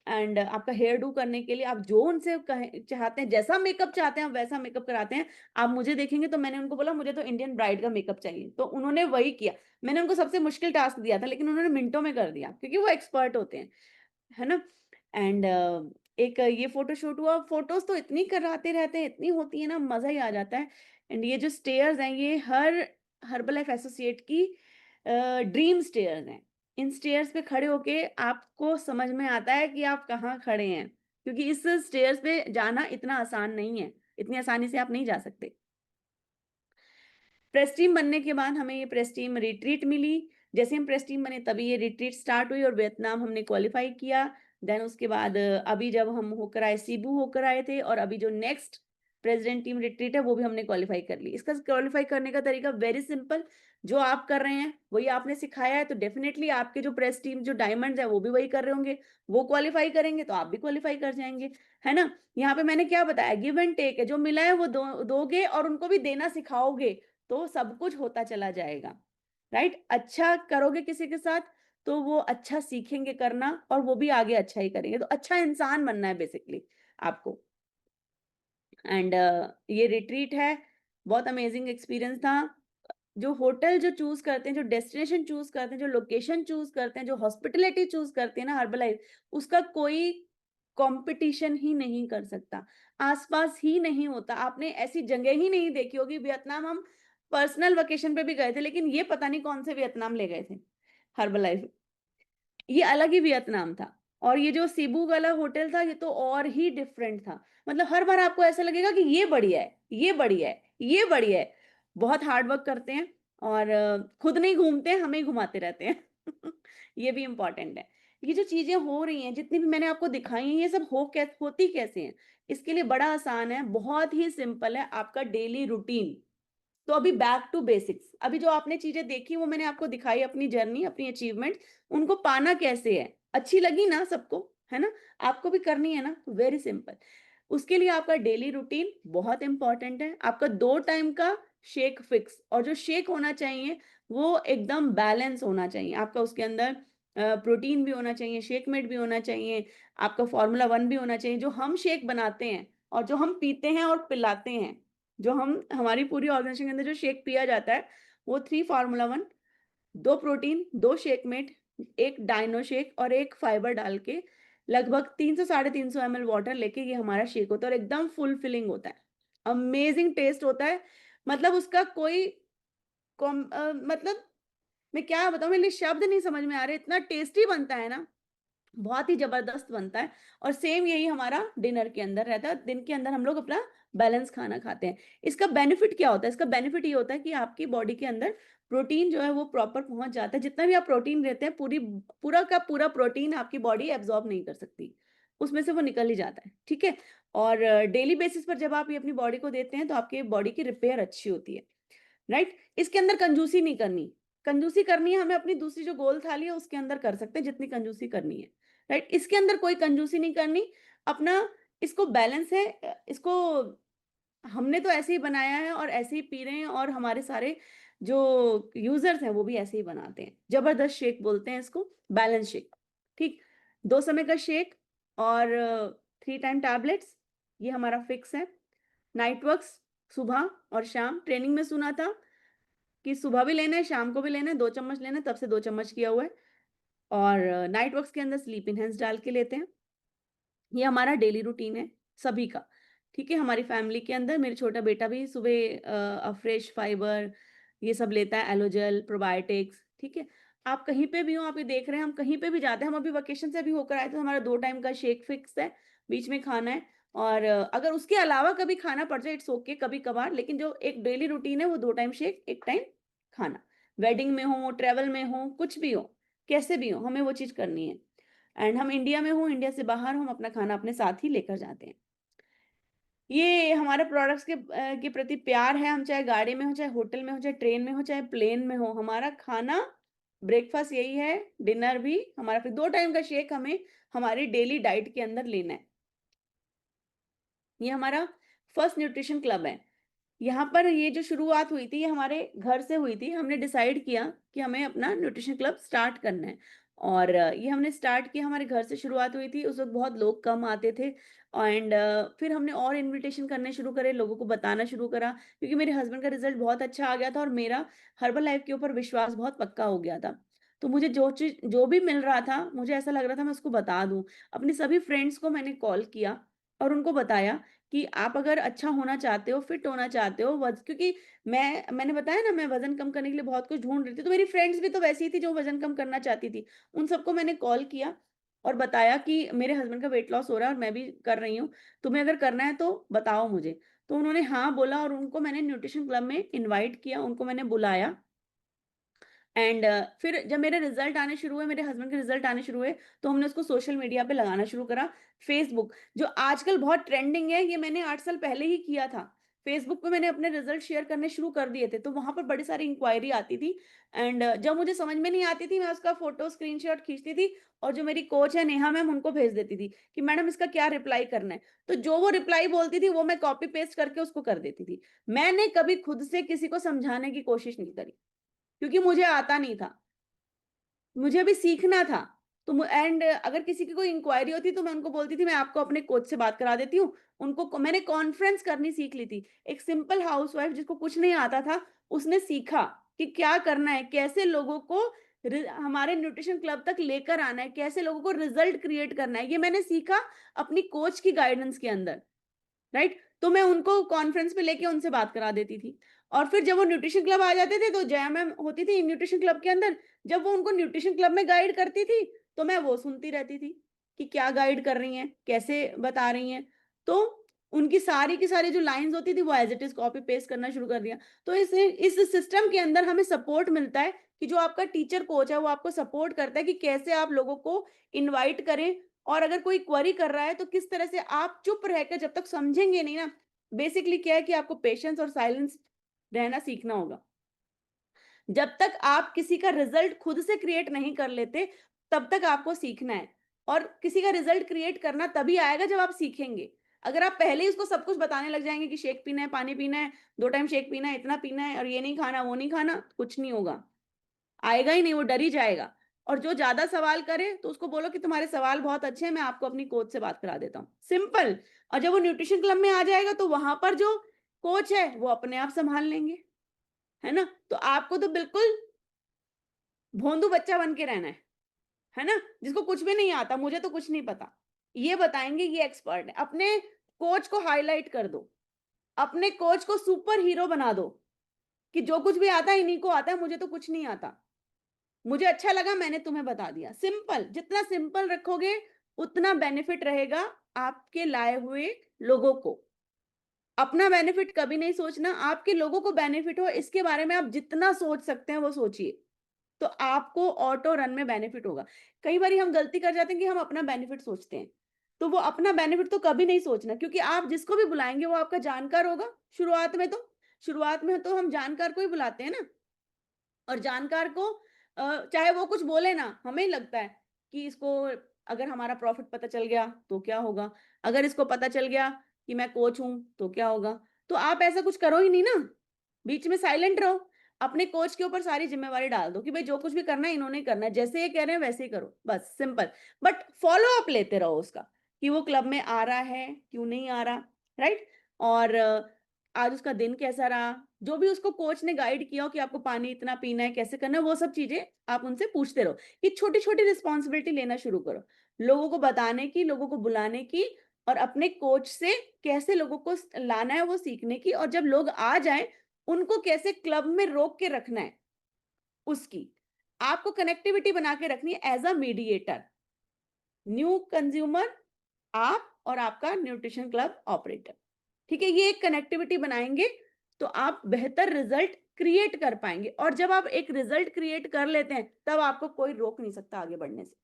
एंड आपका हेयर डू करने के लिए। आप जो उनसे कहें चाहते हैं, जैसा मेकअप चाहते हैं, आप वैसा मेकअप कराते हैं। आप मुझे देखेंगे तो मैंने उनको बोला मुझे तो इंडियन ब्राइड का मेकअप चाहिए, तो उन्होंने वही किया। मैंने उनको सबसे मुश्किल टास्क दिया था, लेकिन उन्होंने मिनटों में कर दिया, क्योंकि वो एक्सपर्ट होते हैं। है ना? एंड एक ये फ़ोटोशूट हुआ, फ़ोटोज़ तो इतनी कराते रहते हैं, इतनी होती है ना, मज़ा ही आ जाता है। एंड ये जो स्टेयर्स हैं, ये हर हर्बलाइफ़ एसोसिएट की ड्रीम स्टेयर्स हैं। इन स्टेयर्स पे खड़े होके आपको समझ में आता है कि आप कहाँ खड़े हैं, क्योंकि इस स्टेयर्स पे जाना इतना आसान नहीं है, इतनी आसानी से आप नहीं जा सकते। प्रेस टीम बनने के बाद हमें ये प्रेस टीम रिट्रीट मिली। जैसे हम प्रेस टीम बने, तभी ये रिट्रीट स्टार्ट हुई और वियतनाम हमने क्वालीफाई किया। देन उसके बाद अभी जब हम होकर आए, सीबू होकर आए थे, और अभी जो नेक्स्ट प्रेसिडेंट टीम रिट्रीट है, वो भी हमने क्वालीफाई कर ली। इसका क्वालीफाई करने का तरीका वेरी सिंपल, जो आप कर रहे हैं वही आपने सिखाया है, तो डेफिनेटली आपके जो प्रेस टीम जो डायमंड्स है, वो भी वही कर रहे होंगे। वो क्वालीफाई करेंगे तो आप भी क्वालीफाई कर जाएंगे, है ना? यहाँ पे मैंने क्या बताया, गिव एंड टेक है, जो मिला है वो दोगे और उनको भी देना सिखाओगे, तो सब कुछ होता चला जाएगा, राइट? अच्छा करोगे किसी के साथ, तो वो अच्छा सीखेंगे करना और वो भी आगे अच्छा ही करेंगे। तो अच्छा इंसान बनना है बेसिकली आपको। एंड ये रिट्रीट है, बहुत अमेजिंग एक्सपीरियंस था। जो होटल जो चूज़ करते हैं, जो डेस्टिनेशन चूज़ करते हैं, जो लोकेशन चूज़ करते हैं, जो हॉस्पिटैलिटी चूज़ करते हैं ना हर्बलाइफ़, उसका कोई कॉम्पिटिशन ही नहीं कर सकता। आस-पास ही नहीं होता। आपने ऐसी जगह ही नहीं देखी होगी। वियतनाम हम पर्सनल वेकेशन पे भी गए थे, लेकिन ये पता नहीं कौन से वियतनाम ले गए थे, हर्बलाइफ़। ये अलग ही वियतनाम था। और ये जो सिबू वाला होटल था, ये तो और ही डिफरेंट था। मतलब हर बार आपको ऐसा लगेगा कि ये बढ़िया है, ये बढ़िया है, ये बढ़िया है। बहुत हार्ड वर्क करते हैं और खुद नहीं घूमते हैं, हमें ही घुमाते रहते हैं। ये भी इम्पोर्टेंट है। ये जो चीज़ें हो रही हैं, जितनी भी मैंने आपको दिखाई हैं, ये सब होती कैसे हैं? इसके लिए बड़ा आसान है, बहुत ही सिंपल है, आपका डेली रूटीन। तो अभी बैक टू बेसिक्स, अभी जो आपने चीजें देखी वो मैंने आपको दिखाई, अपनी जर्नी, अपनी अचीवमेंट, उनको पाना कैसे है, अच्छी लगी ना सबको, है ना? आपको भी करनी है ना, वेरी सिंपल। उसके लिए आपका डेली रूटीन बहुत इंपॉर्टेंट है, आपका 2 टाइम का शेक फिक्स, और जो शेक होना चाहिए वो एकदम बैलेंस होना चाहिए आपका। उसके अंदर प्रोटीन भी होना चाहिए, शेक मेट भी होना चाहिए, आपका फॉर्मूला 1 भी होना चाहिए। जो हम शेक बनाते हैं और जो हम पीते हैं और पिलाते हैं, जो हम हमारी पूरी ऑर्गेनाइजेशन के अंदर जो शेक पिया जाता है, वो 3 formula 1, 2 protein, 2 Shakemate, 1 Dino shake और 1 फाइबर डाल के लगभग 300 साढ़े 300 एमएल वाटर लेके ये हमारा शेक होता है, और एकदम फुलफिलिंग होता है। अमेजिंग टेस्ट होता है। मतलब उसका कोई मतलब मैं क्या बताऊँ, मेरे लिए शब्द नहीं समझ में आ रहे, इतना टेस्टी बनता है ना। बहुत ही जबरदस्त बनता है। और सेम यही हमारा डिनर के अंदर रहता है, दिन के अंदर हम लोग अपना बैलेंस खाना खाते हैं। इसका बेनिफिट क्या होता है? इसका बेनिफिट ये होता है कि आपकी बॉडी के अंदर प्रोटीन जो है वो प्रॉपर पहुंच जाता है। जितना भी आप प्रोटीन लेते हैं, पूरा का पूरा प्रोटीन आपकी बॉडी एब्जॉर्ब नहीं कर सकती, उसमें से वो निकल ही जाता है, ठीक है। और डेली बेसिस पर जब आप ये अपनी बॉडी को देते हैं तो आपकी बॉडी की रिपेयर अच्छी होती है, राइट। इसके अंदर कंजूसी नहीं करनी। कंजूसी करनी है हमें अपनी दूसरी जो गोल थाली है उसके अंदर कर सकते हैं जितनी कंजूसी करनी है, राइट। इसके अंदर कोई कंजूसी नहीं करनी। अपना इसको बैलेंस है, इसको हमने तो ऐसे ही बनाया है और ऐसे ही पी रहे हैं, और हमारे सारे जो यूजर्स हैं वो भी ऐसे ही बनाते हैं। जबरदस्त शेक बोलते हैं इसको, बैलेंस शेक, ठीक। 2 समय का शेक और 3 टाइम टैबलेट्स, ये हमारा फिक्स है। नाइट वर्क्स सुबह और शाम। ट्रेनिंग में सुना था कि सुबह भी लेना है, शाम को भी लेना है, 2 चम्मच लेना है, तब से 2 चम्मच किया हुआ है। और नाइट वर्क्स के अंदर स्लीप इनहेंस डाल के लेते हैं। ये हमारा डेली रूटीन है सभी का, ठीक है। हमारी फैमिली के अंदर मेरा छोटा बेटा भी सुबह फ्रेश फाइबर ये सब लेता है, एलोजेल, प्रोबायोटिक्स, ठीक है। आप कहीं पे भी हो, आप ये देख रहे हैं, हम कहीं पे भी जाते हैं, हम अभी वेकेशन से अभी होकर आए तो हमारा 2 टाइम का शेक फिक्स है, बीच में खाना है। और अगर उसके अलावा कभी खाना पड़ जाए, इट्स ओके, कभी कभार, लेकिन जो एक डेली रूटीन है वो 2 टाइम शेक, 1 टाइम खाना। वेडिंग में हो, ट्रेवल में हो, कुछ भी हो, कैसे भी हो, हमें वो चीज करनी है। एंड हम इंडिया में हो, इंडिया से बाहर हो, हम अपना खाना अपने साथ ही लेकर जाते हैं। ये हमारे प्रोडक्ट्स के प्रति प्यार है। हम चाहे गाड़ी में हो, चाहे होटल में हो, चाहे ट्रेन में हो, चाहे प्लेन में हो, हमारा खाना ब्रेकफास्ट यही है, डिनर भी हमारा, फिर 2 टाइम का शेक हमें हमारी डेली डाइट के अंदर लेना है। ये हमारा फर्स्ट न्यूट्रिशन क्लब है। यहाँ पर ये जो शुरुआत हुई थी ये हमारे घर से हुई थी। हमने डिसाइड किया कि हमें अपना न्यूट्रिशन क्लब स्टार्ट करना है, और ये हमने स्टार्ट किया, हमारे घर से शुरुआत हुई थी। उस वक्त बहुत लोग कम आते थे, एंड फिर हमने और इनविटेशन करने शुरू करे, लोगों को बताना शुरू करा, क्योंकि मेरे हस्बैंड का रिजल्ट बहुत अच्छा आ गया था और मेरा हर्बल लाइफ के ऊपर विश्वास बहुत पक्का हो गया था। तो मुझे जो चीज जो भी मिल रहा था, मुझे ऐसा लग रहा था मैं उसको बता दूं। अपने सभी फ्रेंड्स को मैंने कॉल किया और उनको बताया कि आप अगर अच्छा होना चाहते हो, फिट होना चाहते हो, क्योंकि मैंने बताया ना, मैं वजन कम करने के लिए बहुत कुछ ढूंढ रही थी, तो मेरी फ्रेंड्स भी तो वैसी ही थी जो वजन कम करना चाहती थी। उन सबको मैंने कॉल किया और बताया कि मेरे हस्बैंड का वेट लॉस हो रहा है और मैं भी कर रही हूँ, तुम्हें अगर करना है तो बताओ मुझे। तो उन्होंने हाँ बोला और उनको मैंने न्यूट्रिशन क्लब में इनवाइट किया, उनको मैंने बुलाया। एंड फिर जब मेरे रिजल्ट आने शुरू हुए, मेरे हस्बैंड के रिजल्ट आने शुरू हुए, तो हमने उसको सोशल मीडिया पे लगाना शुरू करा। फेसबुक जो आजकल बहुत ट्रेंडिंग है, ये मैंने 8 साल पहले ही किया था। फेसबुक पे मैंने अपने रिजल्ट शेयर करने शुरू कर दिए थे, तो वहां पर बड़ी सारी इंक्वायरी आती थी। एंड जब मुझे समझ में नहीं आती थी, मैं उसका फोटो स्क्रीनशॉट खींचती थी और जो मेरी कोच है नेहा मैम, उनको भेज देती थी कि मैडम इसका क्या रिप्लाई करना है। तो जो वो रिप्लाई बोलती थी वो मैं कॉपी पेस्ट करके उसको कर देती थी। मैंने कभी खुद से किसी को समझाने की कोशिश नहीं करी, क्योंकि मुझे आता नहीं था, मुझे अभी सीखना था। तो एंड अगर किसी की कोई इंक्वायरी होती तो मैं उनको बोलती थी मैं आपको अपने कोच से बात करा देती हूँ। उनको मैंने कॉन्फ्रेंस करनी सीख ली थी। एक सिंपल हाउसवाइफ जिसको कुछ नहीं आता था, उसने सीखा कि क्या करना है, कैसे लोगों को हमारे न्यूट्रिशन क्लब तक लेकर आना है, कैसे लोगों को रिजल्ट क्रिएट करना है, ये मैंने सीखा अपनी कोच की गाइडेंस के अंदर, राइट। तो मैं उनको कॉन्फ्रेंस पे लेके उनसे बात करा देती थी। और फिर जब वो न्यूट्रिशन क्लब आ जाते थे तो जया मैम होती थी न्यूट्रिशन क्लब के अंदर, जब वो उनको न्यूट्रिशन क्लब में गाइड करती थी तो मैं वो सुनती रहती थी कि क्या गाइड कर रही हैं, कैसे बता रही हैं। तो उनकी सारी की सारी जो लाइंस होती थी वो as it is copy paste करना शुरू कर दिया। तो इस सिस्टम के अंदर हमें सपोर्ट मिलता है कि जो आपका टीचर कोच है वो आपको सपोर्ट करता है कि कैसे आप लोगों को इनवाइट करें, और अगर कोई क्वेरी कर रहा है तो किस तरह से आप चुप रहकर, जब तक समझेंगे नहीं ना, बेसिकली क्या है कि आपको पेशेंस और साइलेंस रहना सीखना होगा। जब तक आप किसी का रिजल्ट खुद से क्रिएट नहीं कर लेते, तब तक आपको सीखना है। और किसी का रिजल्ट क्रिएट करना तभी आएगा जब आप सीखेंगे। अगर आप पहले ही उसको सब कुछ बताने लग जाएंगे कि शेक पीना है, पानी पीना है, 2 टाइम शेक पीना है, इतना पीना है और ये नहीं खाना वो नहीं खाना, कुछ नहीं होगा, आएगा ही नहीं, वो डर ही जाएगा। और जो ज्यादा सवाल करे तो उसको बोलो कि तुम्हारे सवाल बहुत अच्छे हैं, मैं आपको अपनी कोच से बात करा देता हूँ, सिंपल। और जब वो न्यूट्रिशन क्लब में आ जाएगा तो वहां पर जो कोच है वो अपने आप संभाल लेंगे, है ना। तो आपको तो बिल्कुल भोंदू बच्चा बन के रहना है ना, जिसको कुछ भी नहीं आता, मुझे तो कुछ नहीं पता, ये बताएंगे, ये एक्सपर्ट है। अपने कोच को हाईलाइट कर दो, अपने कोच को सुपर हीरो बना दो कि जो कुछ भी आता है इन्हीं को आता है, मुझे तो कुछ नहीं आता। मुझे अच्छा लगा, मैंने तुम्हें बता दिया। सिंपल, जितना सिंपल रखोगे उतना बेनिफिट रहेगा आपके लाए हुए लोगों को। अपना बेनिफिट कभी नहीं सोचना, आपके लोगों को बेनिफिट हो इसके बारे में आप जितना सोच सकते हैं वो सोचिए। तो आपको ऑटो रन में बेनिफिट होगा। कई बारी हम गलती कर जाते हैं कि हम अपना बेनिफिट सोचते हैं। तो वो अपना बेनिफिट तो कभी नहीं सोचना, क्योंकि आप जिसको भी बुलाएँगे वो आपका जानकार होगा शुरुआत में तो। शुरुआत में तो हम जानकार को ही बुलाते हैं ना। और जानकार को चाहे वो कुछ बोले ना, हमें लगता है कि इसको अगर हमारा प्रॉफिट पता चल गया तो क्या होगा? अगर इसको पता चल गया कि मैं कोच हूँ तो क्या होगा? तो आप ऐसा कुछ करो ही नहीं ना, बीच में साइलेंट रहो। अपने कोच के ऊपर सारी ज़िम्मेवारी डाल दो कि भई जो कुछ भी करना है इन्होंने ही करना है, जैसे ये कह रहे हैं वैसे ही करो, बस सिंपल। बट फॉलो अप लेते रहो उसका, कि वो क्लब में आ रहा है, क्यों नहीं आ रहा, राइट? और आज उसका दिन कैसा रहा? जो भी उसको कोच ने गाइड किया हो कि आपको पानी इतना पीना है, कैसे करना है, वो सब चीज़ें आप उनसे पूछते रहो। ये छोटी-छोटी रिस्पॉन्सिबिलिटी लेना शुरू करो। लोगों को बताने की, लोगों को बुलाने की और अपने कोच से कैसे लोगों को लाना है वो सीखने की, और जब लोग आ जाएँ, उनको कैसे क्लब में रोक के रखना है, उसकी। आपको कनेक्टिविटी बना के रखनी है as a mediator. New consumer, आप और आपका न्यूट्रिशन क्लब ऑपरेटर। ठीक है? ये एक कनेक्टिविटी बनाएँगे, तो आप बेहतर रिज़ल्ट क्रिएट कर पाएँगे, और जब आप एक रिज़ल्ट क्रिएट कर लेते हैं, तब आपको कोई रोक नहीं सकता आगे बढ़ने से।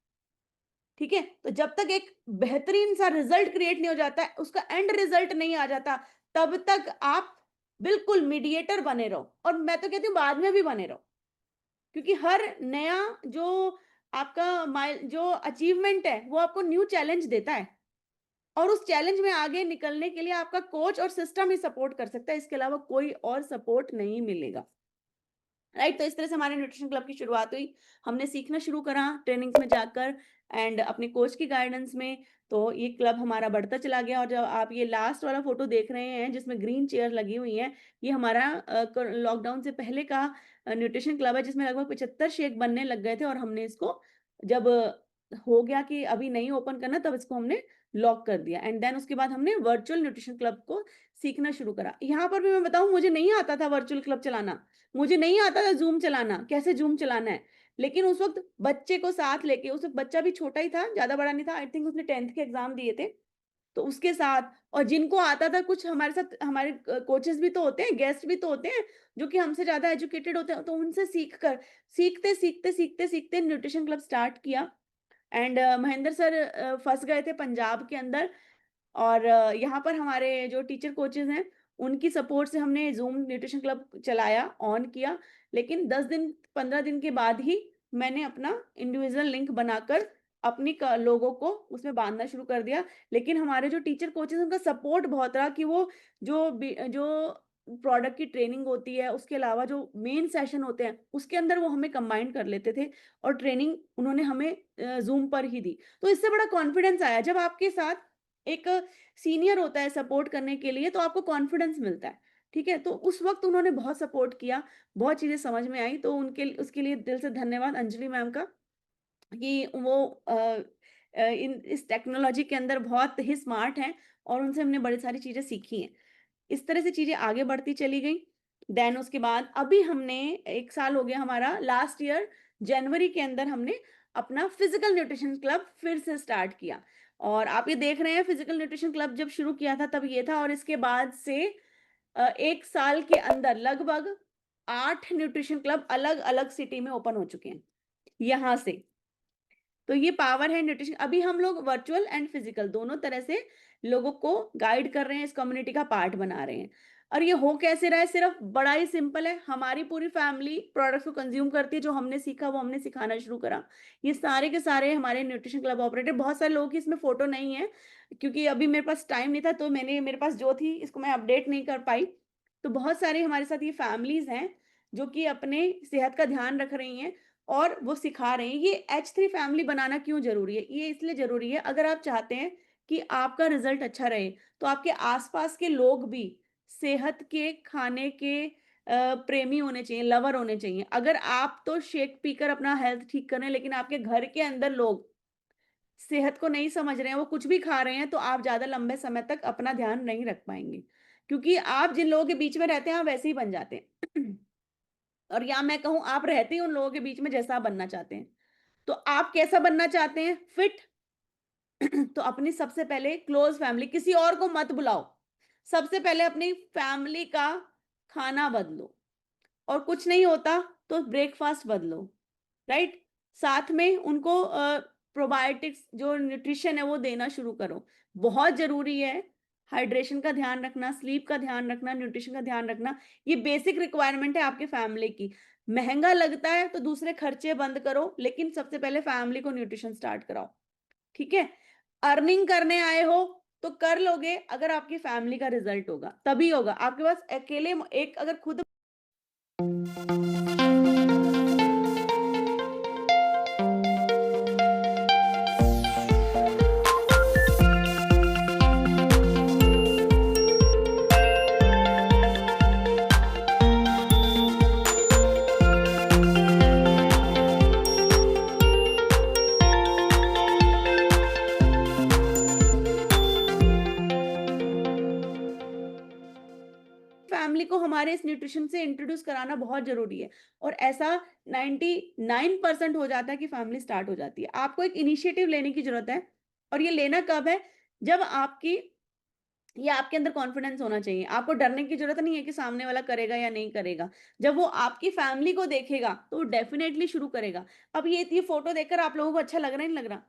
ठीक है? तो जब तक एक बेहतरीन सा रिज़ल्ट क्रिएट नहीं हो जाता है, उसका एंड रिज़ल्ट नहीं आ जाता, तब तक आप बिल्कुल मीडिएटर बने रहो, और मैं तो कहती हूँ बाद में भी बने रहो। क्योंकि हर नया जो आपका जो अचीवमेंट है, वो आपको न्यू चैलेंज देता है। और उस चैलेंज में आगे निकलने के लिए आपका कोच और सिस्टम ही सपोर्ट कर सकता है, इसके अलावा कोई और सपोर्ट नहीं मिलेगा। राइट? तो इस तरह से हमारे न्यूट्रिशन क्लब की शुरुआत हुई। हमने सीखना शुरू करा ट्रेनिंग्स में जाकर एंड अपने कोच की गाइडेंस में, तो ये क्लब हमारा बढ़ता चला गया, और जब आप ये लास्ट वाला फ़ोटो देख रहे हैं जिसमें ग्रीन चेयर लगी हुई हैं, ये हमारा लॉकडाउन से पहले का न्यूट्रिशन क्लब है, जिसमें लगभग 75 शेक बनने लग गए थे, और हमने इसको जब हो गया कि अभी नहीं ओपन करना, तब इसको हमने लॉक कर दिया, एंड देन उसके बाद हमने वर्चुअल न्यूट्रिशन क्लब को सीखना शुरू करा। यहाँ पर भी मैं बताऊँ, मुझे नहीं आता था वर्चुअल क्लब चलाना। मुझे नहीं आता था ज़ूम चलाना, कैसे ज़ूम चलाना है। लेकिन उस वक़्त बच्चे को साथ लेके, उस वक़्त बच्चा भी छोटा ही था, ज़्यादा बड़ा नहीं था, आई थिंक उसने 10th के एग्ज़ाम दिए थे। तो उसके साथ, और जिनको आता था कुछ, हमारे साथ हमारे कोचेज़ भी तो होते हैं, गेस्ट भी तो होते हैं, जो कि हमसे ज़्यादा एजुकेटेड होते हैं, तो उनसे सीख कर सीखते न्यूट्रिशन क्लब स्टार्ट किया। एंड महेंद्र सर फँस गए थे पंजाब के अंदर, और यहाँ पर हमारे जो टीचर कोचेज़ हैं, उनकी सपोर्ट से हमने ज़ूम न्यूट्रिशन क्लब चलाया, ऑन किया। लेकिन 10 दिन, 15 दिन के बाद ही मैंने अपना इंडिविजुअल लिंक बनाकर अपनी लोगों को उसमें बाँधना शुरू कर दिया। लेकिन हमारे जो टीचर कोचेज़, उनका सपोर्ट बहुत रहा कि वो जो प्रोडक्ट की ट्रेनिंग होती है, उसके अलावा जो मेन सेशन होते हैं, उसके अंदर वो हमें कंबाइन कर लेते थे, और ट्रेनिंग उन्होंने हमें ज़ूम पर ही दी। तो इससे बड़ा कॉन्फिडेंस आया, जब आपके साथ एक सीनियर होता है सपोर्ट करने के लिए, तो आपको कॉन्फिडेंस मिलता है, ठीक है? तो उस वक़्त उन्होंने बहुत सपोर्ट किया, बहुत चीज़ें समझ में आई, तो उसके लिए दिल से धन्यवाद अंजलि मैम का, कि वो इन इस टेक्नोलॉजी के अंदर बहुत ही स्मार्ट हैं, और उनसे हमने बड़ी सारी चीज़ें सीखी हैं। इस तरह से चीज़ें आगे बढ़ती चली गई। देन उसके बाद अभी हमने 1 साल हो गया हमारा, लास्ट ईयर जनवरी के अंदर हमने अपना फिज़िकल न्यूट्रिशन क्लब फिर से स्टार्ट किया। और आप ये देख रहे हैं, फिज़िकल न्यूट्रिशन क्लब जब शुरू किया था तब ये था, और इसके बाद से 1 साल के अंदर लगभग 8 न्यूट्रिशन क्लब अलग-अलग सिटी में ओपन हो चुके हैं, यहाँ से। तो ये पावर है न्यूट्रिशन। अभी हम लोग वर्चुअल एंड फिजिकल दोनों तरह से लोगों को गाइड कर रहे हैं, इस कम्युनिटी का पार्ट बना रहे हैं। और ये हो कैसे रहा है, सिर्फ बड़ा ही सिंपल है, हमारी पूरी फैमिली प्रोडक्ट्स को कंज्यूम करती है, जो हमने सीखा वो हमने सिखाना शुरू करा। ये सारे के सारे हमारे न्यूट्रिशन क्लब ऑपरेटर, बहुत सारे लोगों की इसमें फोटो नहीं है, क्योंकि अभी मेरे पास टाइम नहीं था, तो मेरे पास जो थी इसको मैं अपडेट नहीं कर पाई। तो बहुत सारे हमारे साथ ये फैमिलीज हैं, जो कि अपने सेहत का ध्यान रख रही हैं, और वो सिखा रहे हैं। ये H3 फैमिली बनाना क्यों ज़रूरी है? ये इसलिए ज़रूरी है, अगर आप चाहते हैं कि आपका रिज़ल्ट अच्छा रहे, तो आपके आस-पास के लोग भी सेहत के, खाने के प्रेमी होने चाहिए, लवर होने चाहिए। अगर आप तो शेक पीकर अपना हेल्थ ठीक कर रहे हैं, लेकिन आपके घर के अंदर लोग सेहत को नहीं समझ रहे हैं, वो कुछ भी खा रहे हैं, तो आप ज़्यादा लंबे समय तक अपना ध्यान नहीं रख पाएँगे। क्योंकि आप जिन लोगों के बीच में रहते हैं, आप वैसे ही बन जाते हैं। और या मैं कहूँ आप रहते ही उन लोगों के बीच में जैसा आप बनना चाहते हैं। तो आप कैसा बनना चाहते हैं? फिट। तो अपनी सबसे पहले क्लोज़ फैमिली, किसी और को मत बुलाओ। सबसे पहले अपनी फैमिली का खाना बदलो। और कुछ नहीं होता तो ब्रेकफ़ास्ट बदलो, राइट? साथ में उनको प्रोबायोटिक्स जो न्यूट्रिशन है वो देना शुरू करो। बहुत ज़रूरी है हाइड्रेशन का ध्यान रखना, स्लीप का ध्यान रखना, न्यूट्रिशन का ध्यान रखना। ये बेसिक रिक्वायरमेंट है आपकी फैमिली की। महँगा लगता है तो दूसरे खर्चे बंद करो, लेकिन सबसे पहले फैमिली को न्यूट्रिशन स्टार्ट कराओ, ठीक है? अर्निंग करने आए हो तो कर लोगे अगर आपकी फैमिली का रिज़ल्ट होगा, तभी होगा। आपके पास अकेले एक अगर खुद फैमिली को हमारे इस न्यूट्रिशन से इंट्रोड्यूस कराना बहुत ज़रूरी है और ऐसा 99% हो जाता है कि फैमिली स्टार्ट हो जाती है। आपको एक इनिशिएटिव लेने की ज़रूरत है और ये लेना कब है? जब आपकी ये आपके अंदर कॉन्फिडेंस होना चाहिए। आपको डरने की ज़रूरत नहीं है कि सामने वाला करेगा या नहीं करेगा। जब वो आपकी फैमिली को देखेगा, तो वो डेफ़िनेटली शुरू करेगा। अब ये फ़ोटो देखकर आप लोगों को अच्छा लग रहा है, नहीं लग रहा?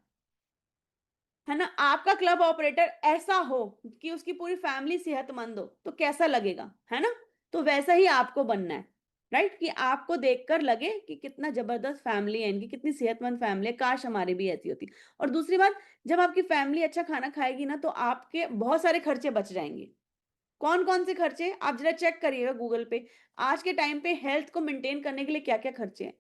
है ना? आपका क्लब ऑपरेटर ऐसा हो कि उसकी पूरी फैमिली सेहतमंद हो, तो कैसा लगेगा, है ना? तो वैसा ही आपको बनना है, राइट? कि आपको देखकर लगे कि कितना ज़बरदस्त फैमिली है इनकी, कितनी सेहतमंद फैमिली है, काश हमारी भी ऐसी होती। और दूसरी बात, जब आपकी फैमिली अच्छा खाना खाएगी ना, तो आपके बहुत सारे खर्चे बच जाएँगे। कौन-कौन से खर्चे? आप ज़रा चेक करिएगा गूगल पे। आज के टाइम पे हेल्थ को मेंटेन करने के लिए क्या-क्या खर्चे हैं।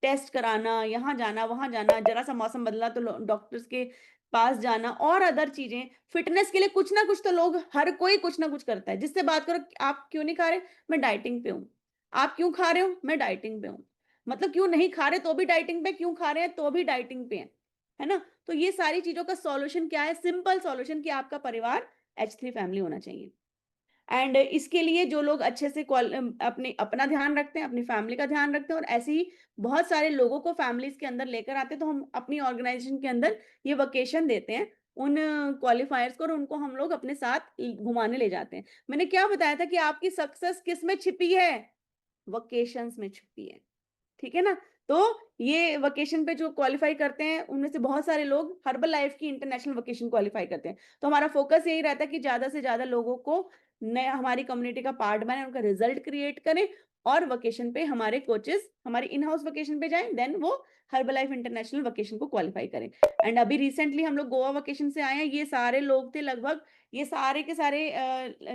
टेस्ट कराना, यहाँ जाना, वहाँ जाना, ज़रा-सा मौसम बदला तो लो डॉक्टर्स के पास जाना और अदर चीज़ें। फ़िटनेस के लिए कुछ ना कुछ तो लोग हर कोई कुछ ना कुछ करता है। जिससे बात करो आप क्यों नहीं खा रहे? मैं डाइटिंग पे हूँ। आप क्यों खा रहे हो? मैं डाइटिंग पे हूँ। मतलब क्यों नहीं खा रहे तो भी डाइटिंग पे, क्यों खा रहे हैं तो भी डाइटिंग पे हैं। है ना? तो ये सारी चीज़ों का सॉल्यूशन क्या है? सिंपल सॉल्यूशन कि आपका परिवार H3 फैमिली होना चाहिए। एंड इसके लिए जो लोग अच्छे से अपने अपना ध्यान रखते हैं, अपनी फैमिली का ध्यान रखते हैं और ऐसे ही बहुत सारे लोगों को फैमिलीज़ के अंदर लेकर आते हैं, तो हम अपनी ऑर्गेनाइज़ेशन के अंदर ये वेकेशन देते हैं, उन क्वालिफायर्स को और उनको हम लोग अपने साथ घुमाने ले जाते हैं। मैंने क्या बताया था कि आपकी सक्सेस किसमें छिपी है? वेकेशंस में छिपी है। ठीक है ना? तो ये वेकेशन पे जो क्वालीफाई करते हैं, उनमें से बहुत सारे लोग हर्बल लाइफ की इंटरनेशनल वेकेशन क्वालीफाई करते हैं। तो हमारा फोकस यही रहता है कि ज़्यादा से ज़्यादा लोगों को नए हमारी कम्युनिटी का पार्ट बनाएँ, उनका रिज़ल्ट क्रिएट करें और वेकेशन पे हमारे कोचेज़ हमारी इन हाउस वेकेशन पे जाएँ, देन वो हर्बल लाइफ इंटरनेशनल वेकेशन को क्वालीफाई करें। एंड अभी रिसेंटली हम लोग गोवा वेकेशन से आए हैं, ये सारे लोग थे लगभग, ये सारे के सारे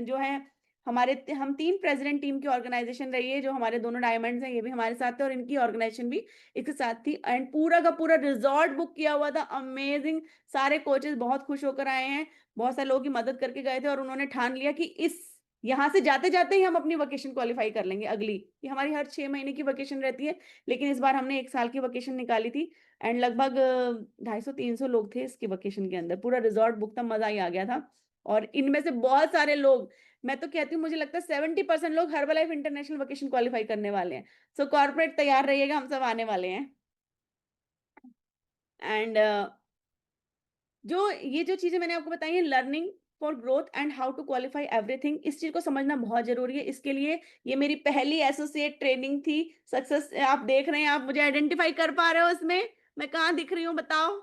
जो हैं हम 3 प्रेज़िडेंट टीम की ऑर्गेनाइज़ेशन रही है, जो हमारे दोनों डायमंड्स हैं, ये भी हमारे साथ थे और इनकी ऑर्गेनाइज़ेशन भी इसके साथ थी एंड पूरा का पूरा रिज़ॉर्ट बुक किया हुआ था, अमेज़िंग। सारे कोचेज़ बहुत खुश होकर आए हैं, बहुत सारे लोगों की मदद करके गए थे और उन्होंने ठान लिया कि इस यहाँ से जाते-जाते ही हम अपनी वेकेशन क्वालीफाई कर लेंगे अगली। ये हमारी हर 6 महीने की वेकेशन रहती है, लेकिन इस बार हमने 1 साल की वेकेशन निकाली थी एंड लगभग 250-300 लोग थे इसकी वेकेशन के अंदर। पूरा रिज़ॉर्ट बुक था, मज़ा ही आ गया था और इनमें से बहुत सारे लोग, मैं तो कहती हूँ मुझे लगता है 70% लोग हर्बलाइफ इंटरनेशनल वेकेशन क्वालीफाई करने वाले हैं। सो कॉर्पोरेट तैयार रहिएगा, हम सब आने वाले हैं। एंड जो ये जो चीज़ें मैंने आपको बताई हैं, learning for growth and how to qualify everything, इस चीज़ को समझना बहुत ज़रूरी है। इसके लिए ये मेरी पहली एसोसिएट ट्रेनिंग थी। सक्सेस आप देख रहे हैं, आप मुझे आइडेंटिफ़ाई कर पा रहे हो इसमें? मैं कहाँ दिख रही हूँ बताओ?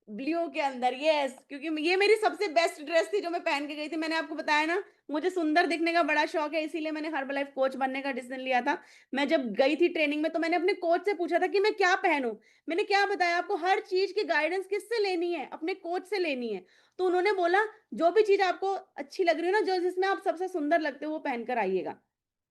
ब्लू के अंदर, यस, क्योंकि ये मेरी सबसे बेस्ट ड्रेस थी जो मैं पहन के गई थी। मैंने आपको बताया ना, मुझे सुंदर दिखने का बड़ा शौक है, इसीलिए मैंने हर्बलाइफ कोच बनने का डिसीजन लिया था। मैं जब गई थी ट्रेनिंग में तो मैंने अपने कोच से पूछा था कि मैं क्या पहनूं। मैंने क्या बताया आपको, हर चीज की गाइडेंस किससे लेनी है? अपने कोच से लेनी है। तो उन्होंने बोला जो भी चीज आपको अच्छी लग रही हो ना, जो जिसमें आप सबसे सुंदर लगते हो वो पहनकर आइएगा।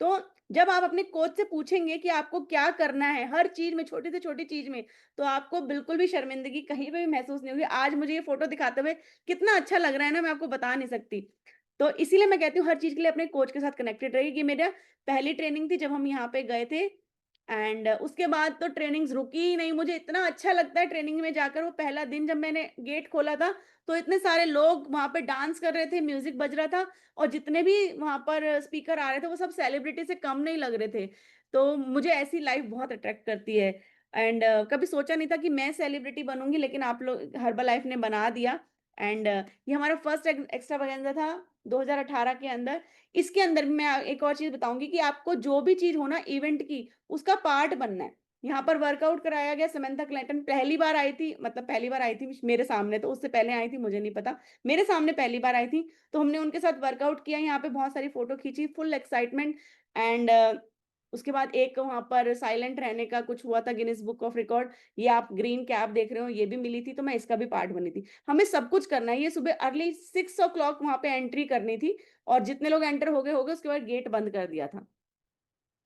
तो जब आप अपने कोच से पूछेंगे कि आपको क्या करना है हर चीज में, छोटी से छोटी चीज में, तो आपको बिल्कुल भी शर्मिंदगी कहीं पे भी महसूस नहीं होगी। आज मुझे ये फ़ोटो दिखाते हुए कितना अच्छा लग रहा है ना, मैं आपको बता नहीं सकती। तो इसीलिए मैं कहती हूँ हर चीज़ के लिए अपने कोच के साथ कनेक्टेड रहिए। ये मेरा पहली ट्रेनिंग थी जब हम यहाँ पे गए थे एंड उसके बाद तो ट्रेनिंग्स रुकी ही नहीं। मुझे इतना अच्छा लगता है ट्रेनिंग में जाकर। वो पहला दिन जब मैंने गेट खोला था, तो इतने सारे लोग वहाँ पे डांस कर रहे थे, म्यूजिक बज रहा था, और जितने भी वहाँ पर स्पीकर आ रहे थे वो सब सेलिब्रिटी से कम नहीं लग रहे थे। तो मुझे ऐसी लाइफ बहुत अट्रैक्ट करती है। एंड कभी सोचा नहीं था कि मैं सेलिब्रिटी बनूंगी, लेकिन आप लोग हर्बल लाइफ ने बना दिया। एंड ये हमारा फर्स्ट एक्स्ट्रावेगेंजा था 2018 के अंदर। इसके अंदर मैं एक और चीज बताऊंगी कि आपको जो भी चीज हो ना इवेंट की, उसका पार्ट बनना है। यहाँ पर वर्कआउट कराया गया। समंथा क्लेटन पहली बार आई थी, मतलब पहली बार आई थी मेरे सामने, तो उससे पहले आई थी मुझे नहीं पता, मेरे सामने पहली बार आई थी। तो हमने उनके साथ वर्कआउट किया, यहाँ पे बहुत सारी फोटो खींची, फुल एक्साइटमेंट। एंड उसके बाद एक वहां पर साइलेंट रहने का कुछ हुआ था, गिनीज बुक ऑफ रिकॉर्ड। ये आप ग्रीन कैप देख रहे हो, ये भी मिली थी, तो मैं इसका भी पार्ट बनी थी। हमें सब कुछ करना है। ये सुबह अर्ली 6 o'clock वहां पे एंट्री करनी थी, और जितने लोग एंटर हो गए उसके बाद गेट बंद कर दिया था।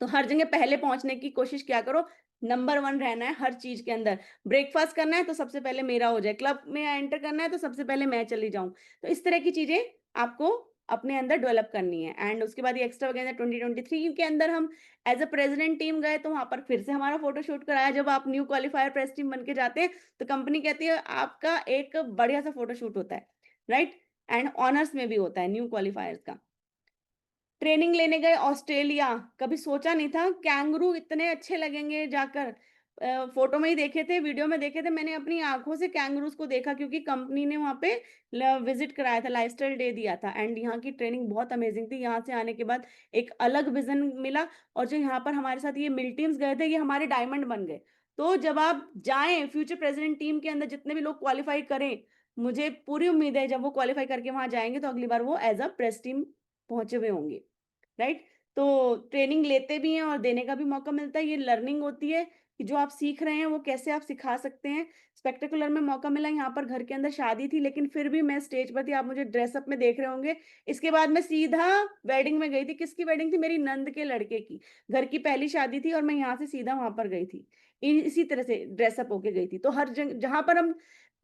तो हर जगह पहले पहुंचने की कोशिश क्या करो, नंबर वन रहना है हर चीज के अंदर। ब्रेकफास्ट करना है तो सबसे पहले मेरा हो जाए, क्लब में एंटर करना है तो सबसे पहले मैं चली जाऊं। तो इस तरह की चीजें आपको अपने अंदर डेवलप करनी है। एंड उसके बाद ये एक्स्ट्रा वगैरह 2023 के अंदर हम एज अ प्रेसिडेंट टीम गए, तो वहां पर फिर से हमारा फोटोशूट कराया। जब आप न्यू क्वालिफायर प्रेस टीम बन के जाते हैं, तो कंपनी कहती है आपका एक बढ़िया सा फोटोशूट होता है, राइट। एंड ऑनर्स में भी होता है न्यू क्वालिफायर्स का। ट्रेनिंग लेने गए ऑस्ट्रेलिया। कभी सोचा नहीं था कैंगरू इतने अच्छे लगेंगे जाकर। फोटो में ही देखे थे, वीडियो में देखे थे, मैंने अपनी आंखों से कैंगरूज को देखा, क्योंकि कंपनी ने वहाँ पे विजिट कराया था, लाइफस्टाइल डे दिया था। एंड यहाँ की ट्रेनिंग बहुत अमेजिंग थी। यहाँ से आने के बाद एक अलग विजन मिला। और जो यहाँ पर हमारे साथ ये मिल टीम्स गए थे, ये हमारे डायमंड बन गए। तो जब आप जाएं फ्यूचर प्रेसिडेंट टीम के अंदर, जितने भी लोग क्वालिफाई करें, मुझे पूरी उम्मीद है जब वो क्वालिफाई करके वहां जाएंगे तो अगली बार वो एज अ प्रेस टीम पहुंचे हुए होंगे, राइट। तो ट्रेनिंग लेते भी हैं और देने का भी मौका मिलता है। ये लर्निंग होती है कि जो आप सीख रहे हैं वो कैसे आप सिखा सकते हैं। स्पेक्टेकुलर में मौका मिला, यहाँ पर घर के अंदर शादी थी, लेकिन फिर भी मैं स्टेज पर थी। आप मुझे ड्रेसअप में देख रहे होंगे। इसके बाद मैं सीधा वेडिंग में गई थी। किसकी वेडिंग थी? मेरी नंद के लड़के की। घर की पहली शादी थी और मैं यहाँ से सीधा वहां पर गई थी। इसी तरह से ड्रेसअप होके गई थी। तो हर जहां पर हम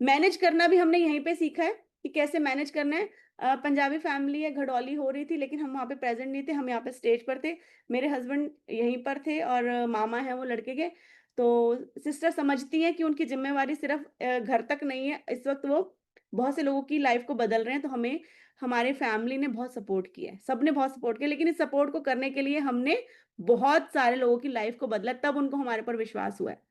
मैनेज करना भी हमने यहीं पे सीखा है कि कैसे मैनेज करना है। पंजाबी फैमिली है, घड़ौली हो रही थी, लेकिन हम वहाँ पे प्रेजेंट नहीं थे, हम यहाँ पे स्टेज पर थे। मेरे हस्बैंड यहीं पर थे, और मामा है वो लड़के के। तो सिस्टर समझती हैं कि उनकी जिम्मेवारी सिर्फ घर तक नहीं है। इस वक्त वो बहुत से लोगों की लाइफ को बदल रहे हैं। तो हमें हमारे फैमिली ने बहुत सपोर्ट किया है, सबने बहुत सपोर्ट किया। लेकिन इस सपोर्ट को करने के लिए हमने बहुत सारे लोगों की लाइफ को बदला, तब उनको हमारे पर विश्वास हुआ है,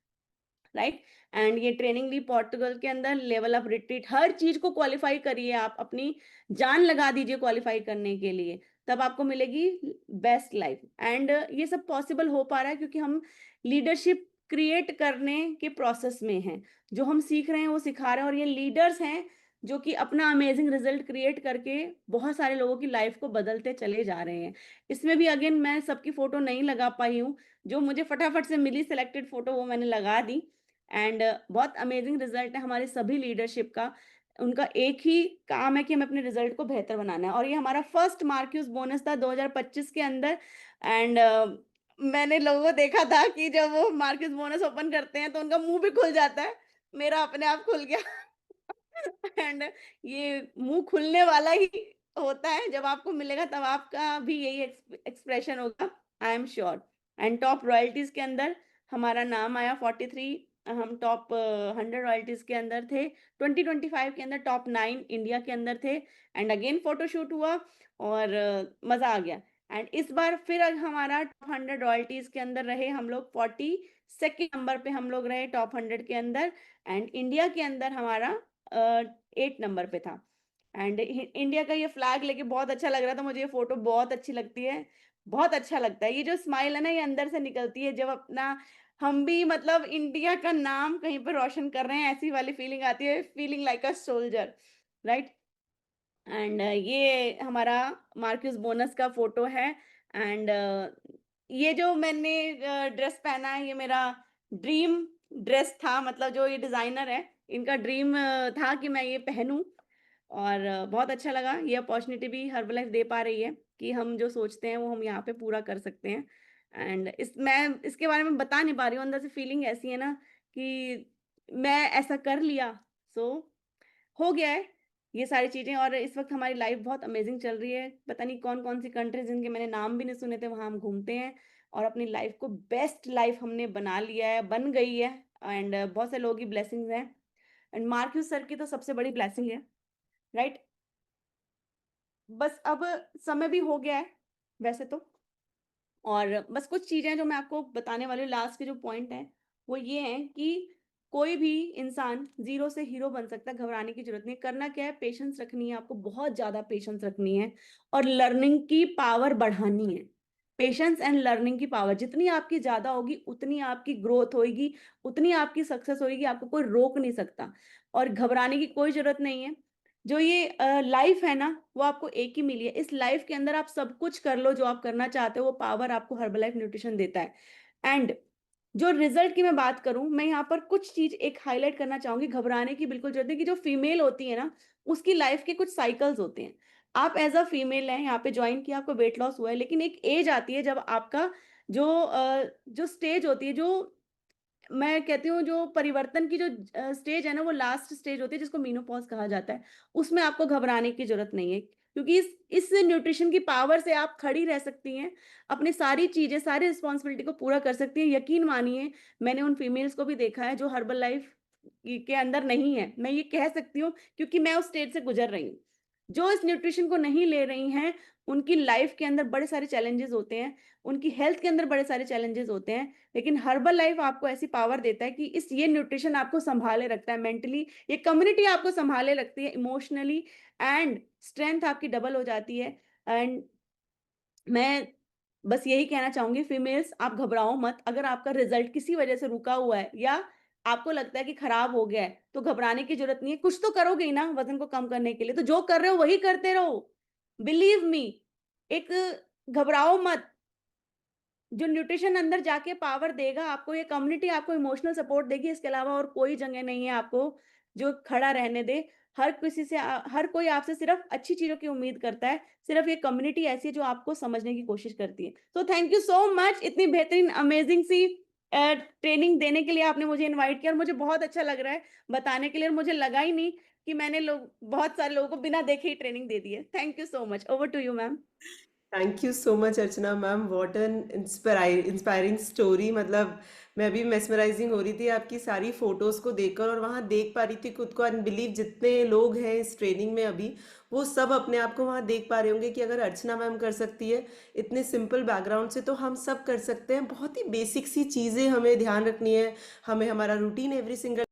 राइट। एंड ये ट्रेनिंग ली पोर्टुगल के अंदर, लेवल ऑफ रिट्रीट, हर चीज को क्वालिफाई करिए आप, अपनी जान लगा दीजिए क्वालिफाई करने के लिए, तब आपको मिलेगी बेस्ट लाइफ। एंड ये सब पॉसिबल हो पा रहा है क्योंकि हम लीडरशिप क्रिएट करने के प्रोसेस में हैं। जो हम सीख रहे हैं वो सिखा रहे हैं, और ये लीडर्स हैं जो कि अपना अमेजिंग रिजल्ट क्रिएट करके बहुत सारे लोगों की लाइफ को बदलते चले जा रहे हैं। इसमें भी अगेन मैं सबकी फोटो नहीं लगा पाई हूँ। जो मुझे फटाफट से मिली सिलेक्टेड फोटो वो मैंने लगा दी। एंड बहुत अमेजिंग रिजल्ट है हमारे सभी लीडरशिप का। उनका एक ही काम है कि हमें अपने रिजल्ट को बेहतर बनाना है। और ये हमारा फर्स्ट मार्क्यूस बोनस था 2025 के अंदर। एंड मैंने लोगों को देखा था कि जब वो मार्क्यूस बोनस ओपन करते हैं तो उनका मुंह भी खुल जाता है। मेरा अपने आप खुल गया। एंड ये मुंह खुलने वाला ही होता है, जब आपको मिलेगा तब आपका भी यही एक्सप्रेशन होगा, I am sure. And top royalties के अंदर हमारा नाम आया 43। हम टॉप 100 रॉयल्टीज के अंदर थे। 2025 के अंदर टॉप 9 इंडिया के अंदर थे। एंड अगेन फोटोशूट हुआ और मजा आ गया। एंड इस बार फिर हमारा टॉप 100 रॉयल्टीज के अंदर रहे हम लोग। 42nd नंबर पे हम लोग रहे टॉप 100 के अंदर। एंड इंडिया के अंदर हमारा 8 नंबर पे था। एंड इंडिया का ये फ्लैग लेके बहुत अच्छा लग रहा था मुझे। ये फोटो बहुत अच्छी लगती है, बहुत अच्छा लगता है। ये जो स्माइल है ना, ये अंदर से निकलती है जब अपना हम भी मतलब इंडिया का नाम कहीं पर रोशन कर रहे हैं, ऐसी वाली फीलिंग आती है, feeling like a soldier, right. And ये हमारा मार्क्यूस बोनस का फोटो है। एंड ये जो मैंने ड्रेस पहना है, ये मेरा ड्रीम ड्रेस था। मतलब जो ये डिजाइनर है, इनका ड्रीम था कि मैं ये पहनूं। और बहुत अच्छा लगा। ये अपॉर्चुनिटी भी हर्बलाइफ दे पा रही है कि हम जो सोचते हैं वो हम यहाँ पे पूरा कर सकते हैं। एंड मैं इसके बारे में बता नहीं पा रही हूँ, अंदर से फीलिंग ऐसी है ना कि मैं ऐसा कर लिया। सो हो गया है ये सारी चीजें। और इस वक्त हमारी लाइफ बहुत अमेजिंग चल रही है। पता नहीं कौन कौन सी कंट्रीज जिनके मैंने नाम भी नहीं सुने थे, वहां हम घूमते हैं। और अपनी लाइफ को बेस्ट लाइफ हमने बना लिया है, बन गई है। एंड बहुत से लोगों की ब्लेसिंग्स हैं। एंड मार्क्यूस सर की तो सबसे बड़ी ब्लेसिंग है, राइट? बस अब समय भी हो गया है वैसे तो। और बस कुछ चीज़ें जो मैं आपको बताने वाली हूँ, लास्ट के जो पॉइंट हैं, वो ये हैं कि कोई भी इंसान ज़ीरो से हीरो बन सकता है, घबराने की ज़रूरत नहीं है। करना क्या है, पेशेंस रखनी है, आपको बहुत ज़्यादा पेशेंस रखनी है और लर्निंग की पावर बढ़ानी है। पेशेंस एंड लर्निंग की पावर जितनी आपकी ज़्यादा होगी, उतनी आपकी ग्रोथ होएगी, उतनी आपकी सक्सेस होएगी, आपको कोई रोक नहीं सकता। और घबराने की कोई ज़रूरत नहीं है। जो ये लाइफ है ना, वो आपको एक ही मिली है। इस लाइफ के अंदर आप सब कुछ कर लो जो आप करना चाहते हो, वो पावर आपको हर्बलाइफ न्यूट्रिशन देता है। एंड जो रिजल्ट की मैं बात करूँ, मैं यहाँ पर कुछ चीज़ एक हाइलाइट करना चाहूँगी, घबराने की बिल्कुल ज़रूरत नहीं कि जो फीमेल होती है ना, उसकी लाइफ के कुछ साइकल्स होते हैं। आप एज़ अ फीमेल हैं, यहाँ पे जॉइन किया, आपको वेट लॉस हुआ है, लेकिन एक एज आती है जब आपका जो स्टेज होती है, जो मैं कहती हूँ जो परिवर्तन की जो स्टेज है ना, वो लास्ट स्टेज होती है जिसको मेनोपॉज़ कहा जाता है। उसमें आपको घबराने की ज़रूरत नहीं है, क्योंकि इस न्यूट्रिशन की पावर से आप खड़ी रह सकती हैं, अपनी सारी चीज़ें, सारी रिस्पॉन्सिबिलिटी को पूरा कर सकती हैं। यकीन मानिए, मैंने उन फीमेल्स को भी देखा है जो हर्बल लाइफ़ के अंदर नहीं है। मैं ये कह सकती हूँ क्योंकि मैं उस स्टेज से गुज़र रही हूँ। जो इस न्यूट्रिशन को नहीं ले रही हैं, उनकी लाइफ़ के अंदर बड़े सारे चैलेंजेज़ होते हैं, उनकी हेल्थ के अंदर बड़े सारे चैलेंजेज़ होते हैं। लेकिन हर्बल लाइफ आपको ऐसी पावर देता है कि इस ये न्यूट्रिशन आपको सँभाले रखता है मेंटली, ये कम्युनिटी आपको सँभाले रखती है इमोशनली एंड स्ट्रेंथ आपकी डबल हो जाती है। एंड मैं बस यही कहना चाहूँगी फीमेल्स, आप घबराओ मत। अगर आपका रिज़ल्ट किसी वजह से रुका हुआ है या आपको लगता है कि खराब हो गया है, तो घबराने की ज़रूरत नहीं है। कुछ तो करोगे ही ना वज़न को कम करने के लिए, तो जो कर रहे हो वही करते रहो। बिलीव मी, एक घबराओ मत। जो न्यूट्रिशन अंदर जाके पावर देगा आपको, ये कम्युनिटी आपको इमोशनल सपोर्ट देगी, इसके अलावा और कोई जगह नहीं है आपको जो खड़ा रहने दे। हर कोई आपसे सिर्फ़ अच्छी चीज़ों की उम्मीद करता है। सिर्फ़ ये कम्युनिटी ऐसी है जो आपको समझने की कोशिश करती है। तो थैंक यू सो मच, इतनी बेहतरीन अमेज़िंग सी ट्रेनिंग देने के लिए आपने मुझे इनवाइट किया और मुझे बहुत अच्छा लग रहा है बताने के लिए, और मुझे लगा ही नहीं कि मैंने लोग बहुत सारे लोगों को बिना देखे ही ट्रेनिंग दे दी है। Thank you so much. Over to you ma'am. Thank you so much Archana ma'am, what an inspiring story. मतलब मैं भी मेस्मराइजिंग हो रही थी आपकी सारी फोटोज को देखकर, और वहाँ देख पा रही थी खुद को। अनबिलीव जितने लोग हैं इस ट्रेनिंग में अभी, वो सब अपने आप को वहाँ देख पा रहे होंगे कि अगर अर्चना मैम कर सकती है इतने सिंपल बैकग्राउंड से, तो हम सब कर सकते हैं। बहुत ही बेसिक सी चीज़ें हमें ध्यान रखनी है। हमें हमारा रूटीन एवरी सिंगल